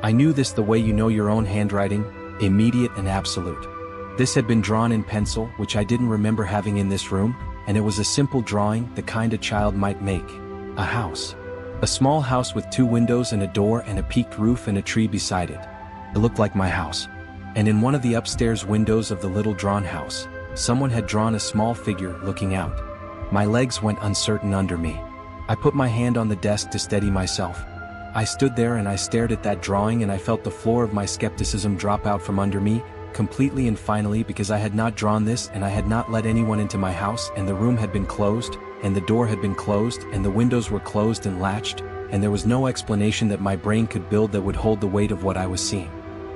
I knew this the way you know your own handwriting, immediate and absolute. This had been drawn in pencil, which I didn't remember having in this room, and it was a simple drawing, the kind a child might make. A house. A small house with 2 windows and a door and a peaked roof and a tree beside it. It looked like my house. And in one of the upstairs windows of the little drawn house, someone had drawn a small figure looking out. My legs went uncertain under me. I put my hand on the desk to steady myself. I stood there and I stared at that drawing and I felt the floor of my skepticism drop out from under me, completely and finally, because I had not drawn this and I had not let anyone into my house, and the room had been closed, and the door had been closed, and the windows were closed and latched, and there was no explanation that my brain could build that would hold the weight of what I was seeing.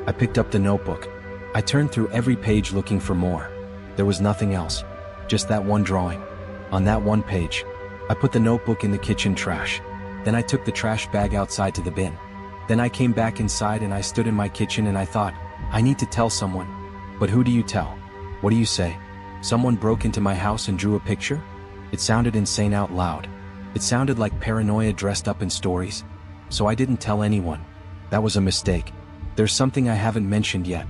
I picked up the notebook. I turned through every page looking for more. There was nothing else. Just that one drawing. On that one page. I put the notebook in the kitchen trash. Then I took the trash bag outside to the bin. Then I came back inside and I stood in my kitchen and I thought, I need to tell someone. But who do you tell? What do you say? Someone broke into my house and drew a picture? It sounded insane out loud. It sounded like paranoia dressed up in stories. So I didn't tell anyone. That was a mistake. There's something I haven't mentioned yet.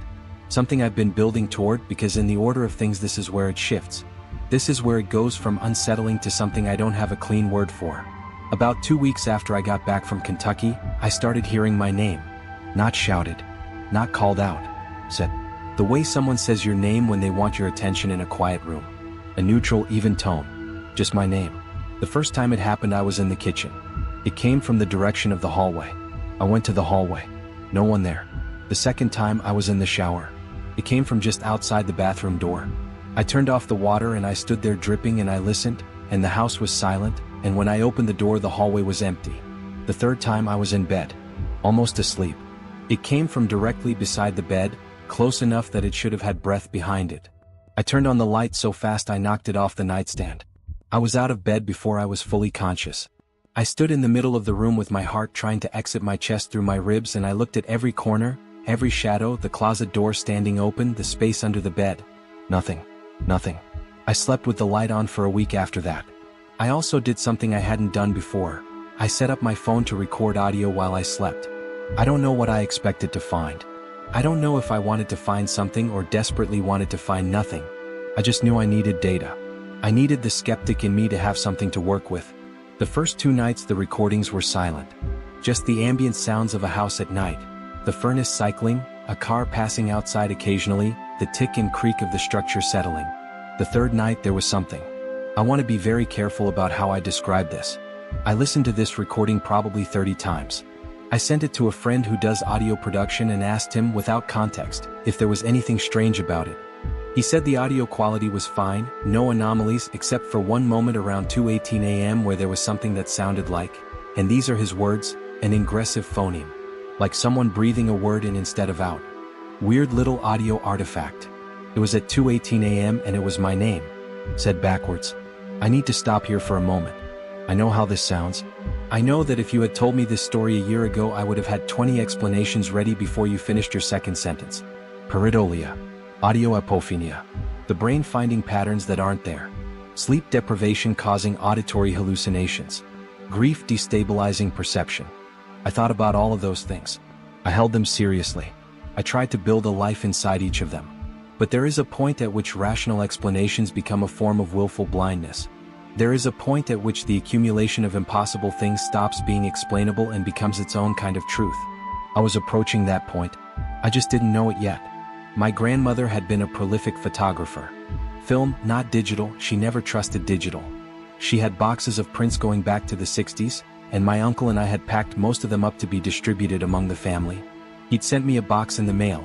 Something I've been building toward, because in the order of things this is where it shifts. This is where it goes from unsettling to something I don't have a clean word for. About 2 weeks after I got back from Kentucky, I started hearing my name. Not shouted. Not called out. Said. The way someone says your name when they want your attention in a quiet room. A neutral, even tone. Just my name. The first time it happened I was in the kitchen. It came from the direction of the hallway. I went to the hallway. No one there. The second time I was in the shower. It came from just outside the bathroom door. I turned off the water and I stood there dripping and I listened, and the house was silent, and when I opened the door the hallway was empty. The third time I was in bed. Almost asleep. It came from directly beside the bed, close enough that it should have had breath behind it. I turned on the light so fast I knocked it off the nightstand. I was out of bed before I was fully conscious. I stood in the middle of the room with my heart trying to exit my chest through my ribs, and I looked at every corner, every shadow, the closet door standing open, the space under the bed. Nothing. Nothing. I slept with the light on for a week after that. I also did something I hadn't done before. I set up my phone to record audio while I slept. I don't know what I expected to find. I don't know if I wanted to find something or desperately wanted to find nothing. I just knew I needed data. I needed the skeptic in me to have something to work with. The first 2 nights the recordings were silent. Just the ambient sounds of a house at night. The furnace cycling, a car passing outside occasionally, the tick and creak of the structure settling. The third night there was something. I want to be very careful about how I describe this. I listened to this recording probably 30 times. I sent it to a friend who does audio production and asked him, without context, if there was anything strange about it. He said the audio quality was fine, no anomalies except for one moment around 2:18 a.m. where there was something that sounded like, and these are his words, an ingressive phoneme. Like someone breathing a word in instead of out. Weird little audio artifact. It was at 2:18 a.m. and it was my name. Said backwards. I need to stop here for a moment. I know how this sounds. I know that if you had told me this story a year ago I would have had 20 explanations ready before you finished your second sentence. Pareidolia. Audio apophenia. The brain finding patterns that aren't there. Sleep deprivation causing auditory hallucinations. Grief destabilizing perception. I thought about all of those things. I held them seriously. I tried to build a life inside each of them. But there is a point at which rational explanations become a form of willful blindness. There is a point at which the accumulation of impossible things stops being explainable and becomes its own kind of truth. I was approaching that point. I just didn't know it yet. My grandmother had been a prolific photographer. Film, not digital, she never trusted digital. She had boxes of prints going back to the 60s, and my uncle and I had packed most of them up to be distributed among the family. He'd sent me a box in the mail.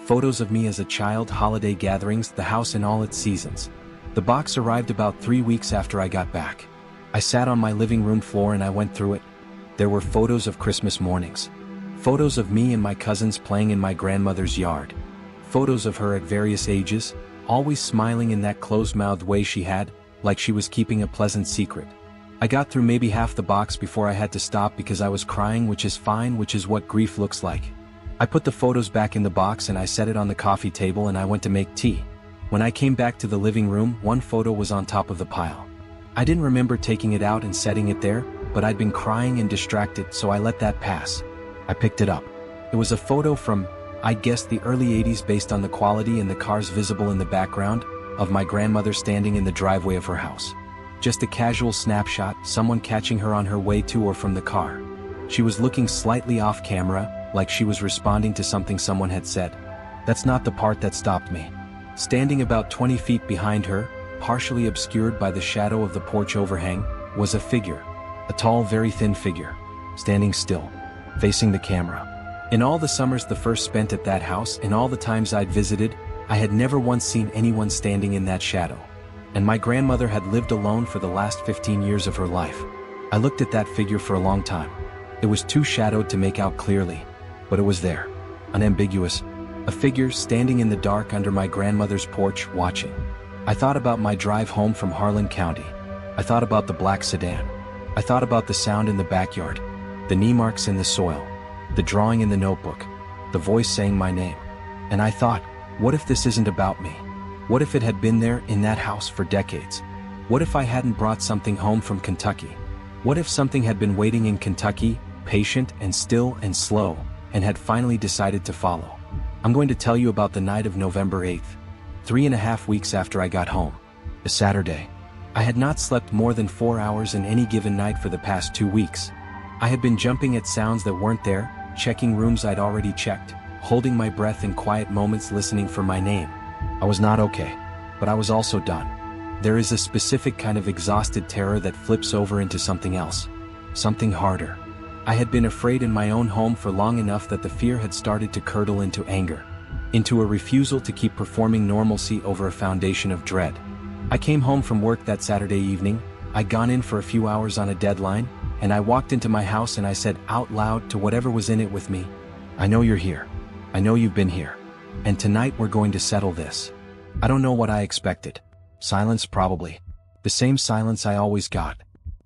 Photos of me as a child, holiday gatherings, the house in all its seasons. The box arrived about 3 weeks after I got back. I sat on my living room floor and I went through it. There were photos of Christmas mornings. Photos of me and my cousins playing in my grandmother's yard. Photos of her at various ages, always smiling in that closed-mouthed way she had, like she was keeping a pleasant secret. I got through maybe half the box before I had to stop because I was crying, which is fine, which is what grief looks like. I put the photos back in the box and I set it on the coffee table and I went to make tea. When I came back to the living room, one photo was on top of the pile. I didn't remember taking it out and setting it there, but I'd been crying and distracted, so I let that pass. I picked it up. It was a photo from, I guess, the early 80s based on the quality and the cars visible in the background, of my grandmother standing in the driveway of her house. Just a casual snapshot, someone catching her on her way to or from the car. She was looking slightly off camera, like she was responding to something someone had said. That's not the part that stopped me. Standing about 20 feet behind her, partially obscured by the shadow of the porch overhang, was a figure. A tall, very thin figure. Standing still. Facing the camera. In all the summers the first spent at that house, in all the times I'd visited, I had never once seen anyone standing in that shadow. And my grandmother had lived alone for the last 15 years of her life. I looked at that figure for a long time. It was too shadowed to make out clearly. But it was there. Unambiguous. A figure standing in the dark under my grandmother's porch, watching. I thought about my drive home from Harlan County. I thought about the black sedan. I thought about the sound in the backyard. The knee marks in the soil. The drawing in the notebook. The voice saying my name. And I thought, what if this isn't about me? What if it had been there in that house for decades? What if I hadn't brought something home from Kentucky? What if something had been waiting in Kentucky, patient and still and slow, and had finally decided to follow? I'm going to tell you about the night of November 8th, 3.5 weeks after I got home. A Saturday. I had not slept more than 4 hours in any given night for the past 2 weeks. I had been jumping at sounds that weren't there, checking rooms I'd already checked, holding my breath in quiet moments listening for my name. I was not okay, but I was also done. There is a specific kind of exhausted terror that flips over into something else. Something harder. I had been afraid in my own home for long enough that the fear had started to curdle into anger. Into a refusal to keep performing normalcy over a foundation of dread. I came home from work that Saturday evening, I'd gone in for a few hours on a deadline, and I walked into my house and I said out loud to whatever was in it with me, I know you're here. I know you've been here. And tonight we're going to settle this. I don't know what I expected. Silence probably. The same silence I always got.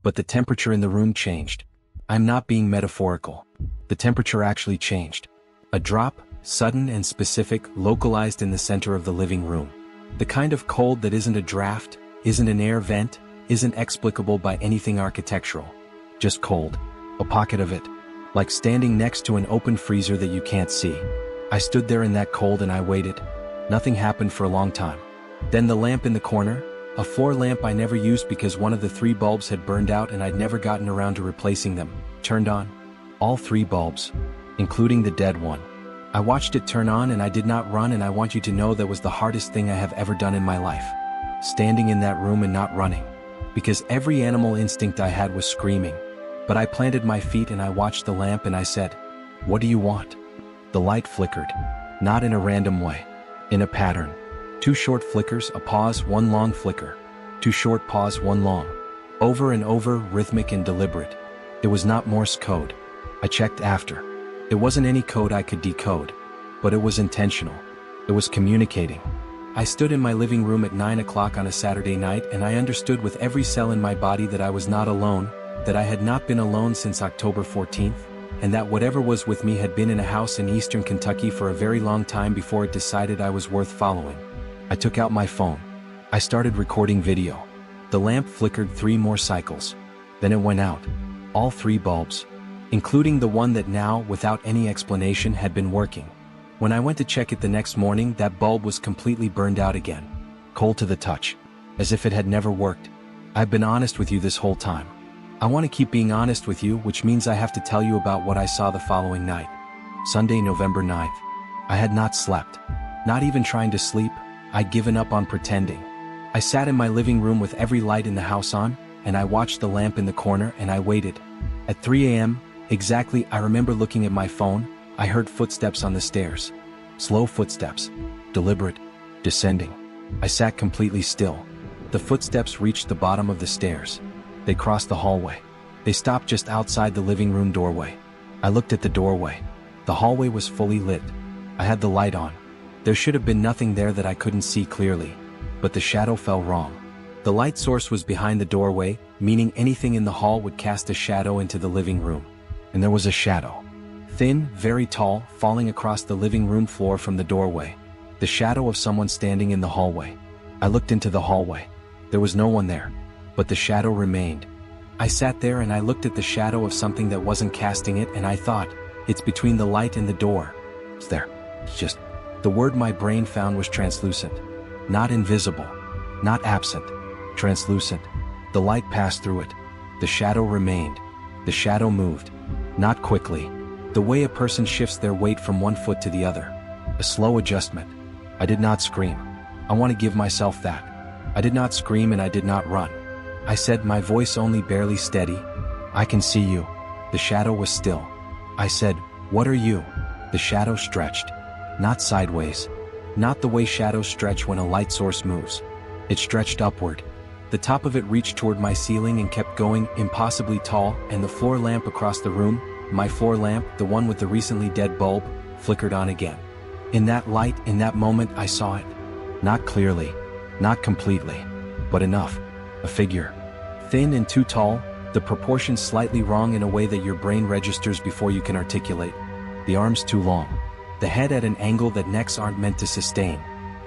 But the temperature in the room changed. I'm not being metaphorical. The temperature actually changed. A drop, sudden and specific, localized in the center of the living room. The kind of cold that isn't a draft, isn't an air vent, isn't explicable by anything architectural. Just cold. A pocket of it. Like standing next to an open freezer that you can't see. I stood there in that cold and I waited. Nothing happened for a long time. Then the lamp in the corner, a floor lamp I never used because one of the 3 bulbs had burned out and I'd never gotten around to replacing them, turned on. All 3 bulbs, including the dead one. I watched it turn on and I did not run, and I want you to know that was the hardest thing I have ever done in my life. Standing in that room and not running. Because every animal instinct I had was screaming. But I planted my feet and I watched the lamp and I said, "What do you want?" The light flickered. Not in a random way. In a pattern. 2 short flickers, a pause, 1 long flicker. 2 short pause, 1 long. Over and over, rhythmic and deliberate. It was not Morse code. I checked after. It wasn't any code I could decode. But it was intentional. It was communicating. I stood in my living room at 9 o'clock on a Saturday night and I understood with every cell in my body that I was not alone, that I had not been alone since October 14th, and that whatever was with me had been in a house in eastern Kentucky for a very long time before it decided I was worth following. I took out my phone. I started recording video. The lamp flickered 3 more cycles. Then it went out. All 3 bulbs. Including the one that now, without any explanation, had been working. When I went to check it the next morning, that bulb was completely burned out again. Cold to the touch. As if it had never worked. I've been honest with you this whole time. I want to keep being honest with you, which means I have to tell you about what I saw the following night. Sunday, November 9th. I had not slept. Not even trying to sleep. I'd given up on pretending. I sat in my living room with every light in the house on, and I watched the lamp in the corner and I waited. At 3 a.m., exactly, I remember looking at my phone. I heard footsteps on the stairs. Slow footsteps. Deliberate. Descending. I sat completely still. The footsteps reached the bottom of the stairs. They crossed the hallway. They stopped just outside the living room doorway. I looked at the doorway. The hallway was fully lit. I had the light on. There should have been nothing there that I couldn't see clearly. But the shadow fell wrong. The light source was behind the doorway, meaning anything in the hall would cast a shadow into the living room. And there was a shadow. Thin, very tall, falling across the living room floor from the doorway. The shadow of someone standing in the hallway. I looked into the hallway. There was no one there. But the shadow remained. I sat there and I looked at the shadow of something that wasn't casting it, and I thought, it's between the light and the door. It's there. It's just... The word my brain found was translucent. Not invisible. Not absent. Translucent. The light passed through it. The shadow remained. The shadow moved. Not quickly. The way a person shifts their weight from one foot to the other. A slow adjustment. I did not scream. I want to give myself that. I did not scream and I did not run. I said, my voice only barely steady, "I can see you." The shadow was still. I said, "What are you?" The shadow stretched. Not sideways. Not the way shadows stretch when a light source moves. It stretched upward. The top of it reached toward my ceiling and kept going, impossibly tall, and the floor lamp across the room, my floor lamp, the one with the recently dead bulb, flickered on again. In that light, in that moment, I saw it. Not clearly. Not completely. But enough. A figure. Thin and too tall, the proportions slightly wrong in a way that your brain registers before you can articulate. The arms too long. The head at an angle that necks aren't meant to sustain.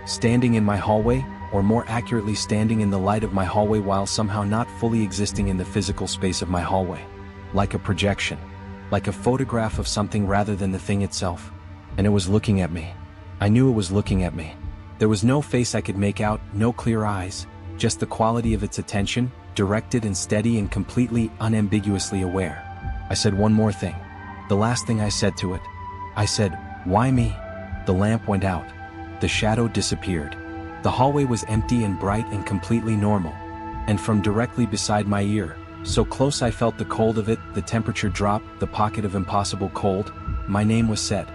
Standing in my hallway, or more accurately standing in the light of my hallway while somehow not fully existing in the physical space of my hallway. Like a projection. Like a photograph of something rather than the thing itself. And it was looking at me. I knew it was looking at me. There was no face I could make out, no clear eyes, just the quality of its attention, directed and steady and completely unambiguously aware. I said one more thing. The last thing I said to it. I said, "Why me?" The lamp went out. The shadow disappeared. The hallway was empty and bright and completely normal. And from directly beside my ear, so close I felt the cold of it, the temperature drop, the pocket of impossible cold, my name was said.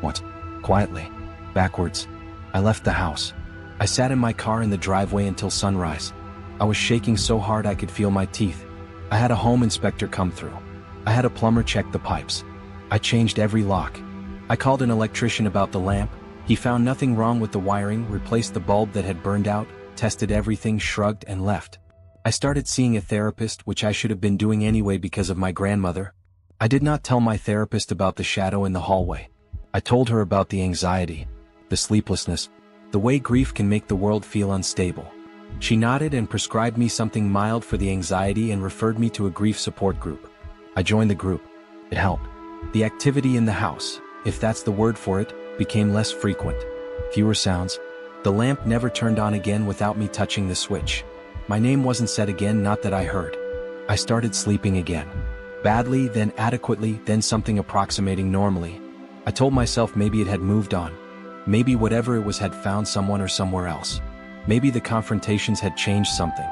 What? Quietly. Backwards. I left the house. I sat in my car in the driveway until sunrise. I was shaking so hard I could feel my teeth. I had a home inspector come through. I had a plumber check the pipes. I changed every lock. I called an electrician about the lamp. He found nothing wrong with the wiring, replaced the bulb that had burned out, tested everything, shrugged, and left. I started seeing a therapist, which I should have been doing anyway because of my grandmother. I did not tell my therapist about the shadow in the hallway. I told her about the anxiety, the sleeplessness, the way grief can make the world feel unstable. She nodded and prescribed me something mild for the anxiety and referred me to a grief support group. I joined the group. It helped. The activity in the house, if that's the word for it, became less frequent. Fewer sounds. The lamp never turned on again without me touching the switch. My name wasn't said again, not that I heard. I started sleeping again. Badly, then adequately, then something approximating normally. I told myself maybe it had moved on. Maybe whatever it was had found someone or somewhere else. Maybe the confrontations had changed something.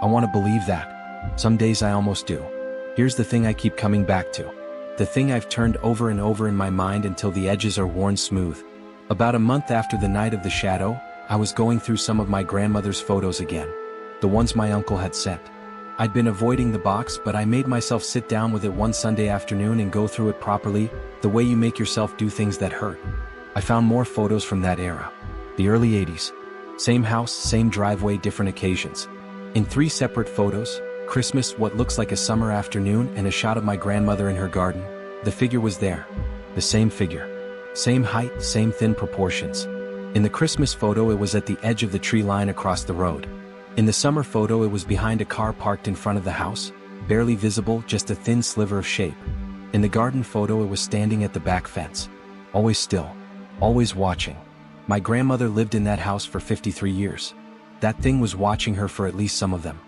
I want to believe that. Some days I almost do. Here's the thing I keep coming back to. The thing I've turned over and over in my mind until the edges are worn smooth. About a month after the night of the shadow, I was going through some of my grandmother's photos again. The ones my uncle had sent. I'd been avoiding the box, but I made myself sit down with it one Sunday afternoon and go through it properly, the way you make yourself do things that hurt. I found more photos from that era. The early 80s. Same house, same driveway, different occasions. In 3 separate photos, Christmas, what looks like a summer afternoon, and a shot of my grandmother in her garden, the figure was there. The same figure. Same height, same thin proportions. In the Christmas photo it was at the edge of the tree line across the road. In the summer photo it was behind a car parked in front of the house, barely visible, just a thin sliver of shape. In the garden photo it was standing at the back fence. Always still. Always watching. My grandmother lived in that house for 53 years. That thing was watching her for at least some of them.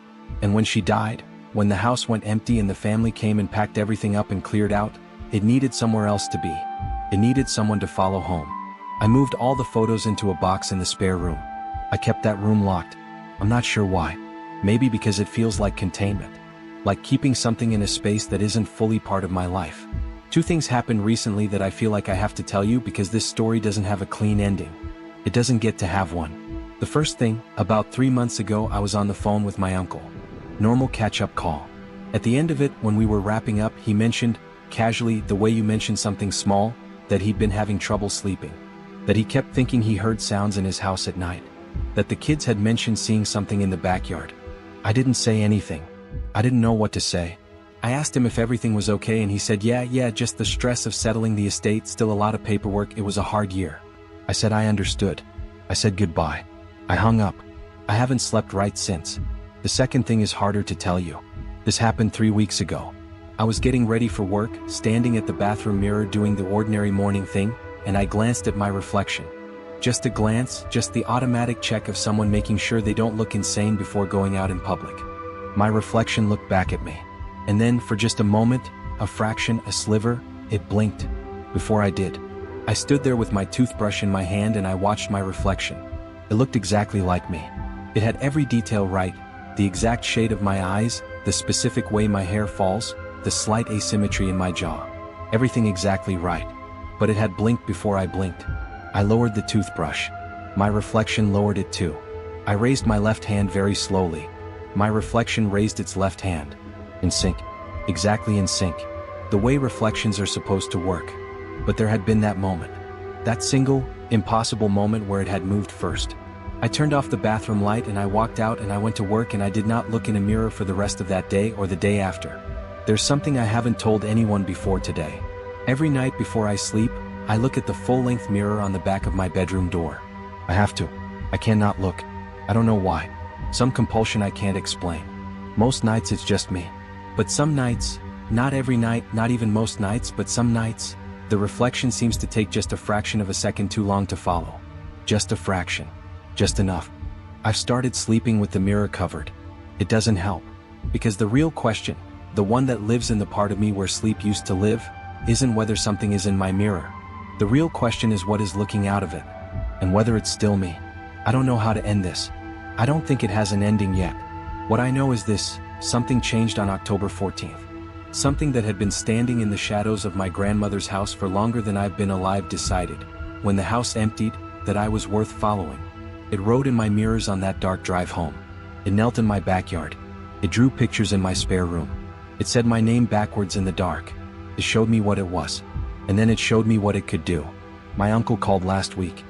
And when she died, when the house went empty and the family came and packed everything up and cleared out, it needed somewhere else to be. It needed someone to follow home. I moved all the photos into a box in the spare room. I kept that room locked. I'm not sure why. Maybe because it feels like containment. Like keeping something in a space that isn't fully part of my life. 2 things happened recently that I feel like I have to tell you because this story doesn't have a clean ending. It doesn't get to have one. The first thing, about 3 months ago I was on the phone with my uncle. Normal catch-up call. At the end of it, when we were wrapping up, he mentioned, casually, the way you mentioned something small, that he'd been having trouble sleeping. That he kept thinking he heard sounds in his house at night. That the kids had mentioned seeing something in the backyard. I didn't say anything. I didn't know what to say. I asked him if everything was okay and he said yeah, just the stress of settling the estate, still a lot of paperwork, it was a hard year. I said I understood. I said goodbye. I hung up. I haven't slept right since. The second thing is harder to tell you. This happened 3 weeks ago. I was getting ready for work, standing at the bathroom mirror doing the ordinary morning thing, and I glanced at my reflection. Just a glance, just the automatic check of someone making sure they don't look insane before going out in public. My reflection looked back at me. And then, for just a moment, a fraction, a sliver, it blinked. Before I did. I stood there with my toothbrush in my hand and I watched my reflection. It looked exactly like me. It had every detail right, the exact shade of my eyes, the specific way my hair falls, the slight asymmetry in my jaw. Everything exactly right. But it had blinked before I blinked. I lowered the toothbrush. My reflection lowered it too. I raised my left hand very slowly. My reflection raised its left hand. In sync. Exactly in sync. The way reflections are supposed to work. But there had been that moment. That single, impossible moment where it had moved first. I turned off the bathroom light and I walked out and I went to work and I did not look in a mirror for the rest of that day or the day after. There's something I haven't told anyone before today. Every night before I sleep, I look at the full-length mirror on the back of my bedroom door. I have to. I cannot look. I don't know why. Some compulsion I can't explain. Most nights it's just me. But some nights, not every night, not even most nights, but some nights, the reflection seems to take just a fraction of a second too long to follow. Just a fraction. Just enough. I've started sleeping with the mirror covered. It doesn't help. Because the real question, the one that lives in the part of me where sleep used to live, isn't whether something is in my mirror. The real question is what is looking out of it. And whether it's still me. I don't know how to end this. I don't think it has an ending yet. What I know is this: something changed on October 14th. Something that had been standing in the shadows of my grandmother's house for longer than I've been alive decided, when the house emptied, that I was worth following. It rode in my mirrors on that dark drive home. It knelt in my backyard. It drew pictures in my spare room. It said my name backwards in the dark. It showed me what it was. And then it showed me what it could do. My uncle called last week.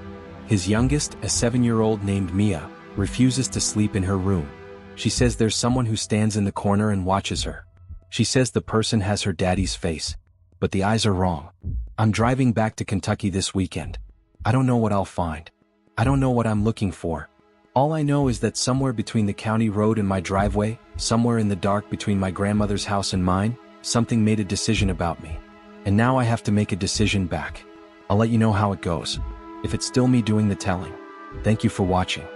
His youngest, a 7-year-old named Mia, refuses to sleep in her room. She says there's someone who stands in the corner and watches her. She says the person has her daddy's face. But the eyes are wrong. I'm driving back to Kentucky this weekend. I don't know what I'll find. I don't know what I'm looking for. All I know is that somewhere between the county road and my driveway, somewhere in the dark between my grandmother's house and mine, something made a decision about me. And now I have to make a decision back. I'll let you know how it goes, if it's still me doing the telling. Thank you for watching.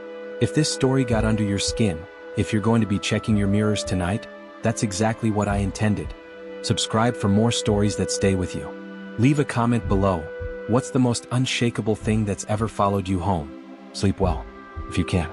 If this story got under your skin, if you're going to be checking your mirrors tonight, that's exactly what I intended. Subscribe for more stories that stay with you. Leave a comment below. What's the most unshakable thing that's ever followed you home? Sleep well, if you can.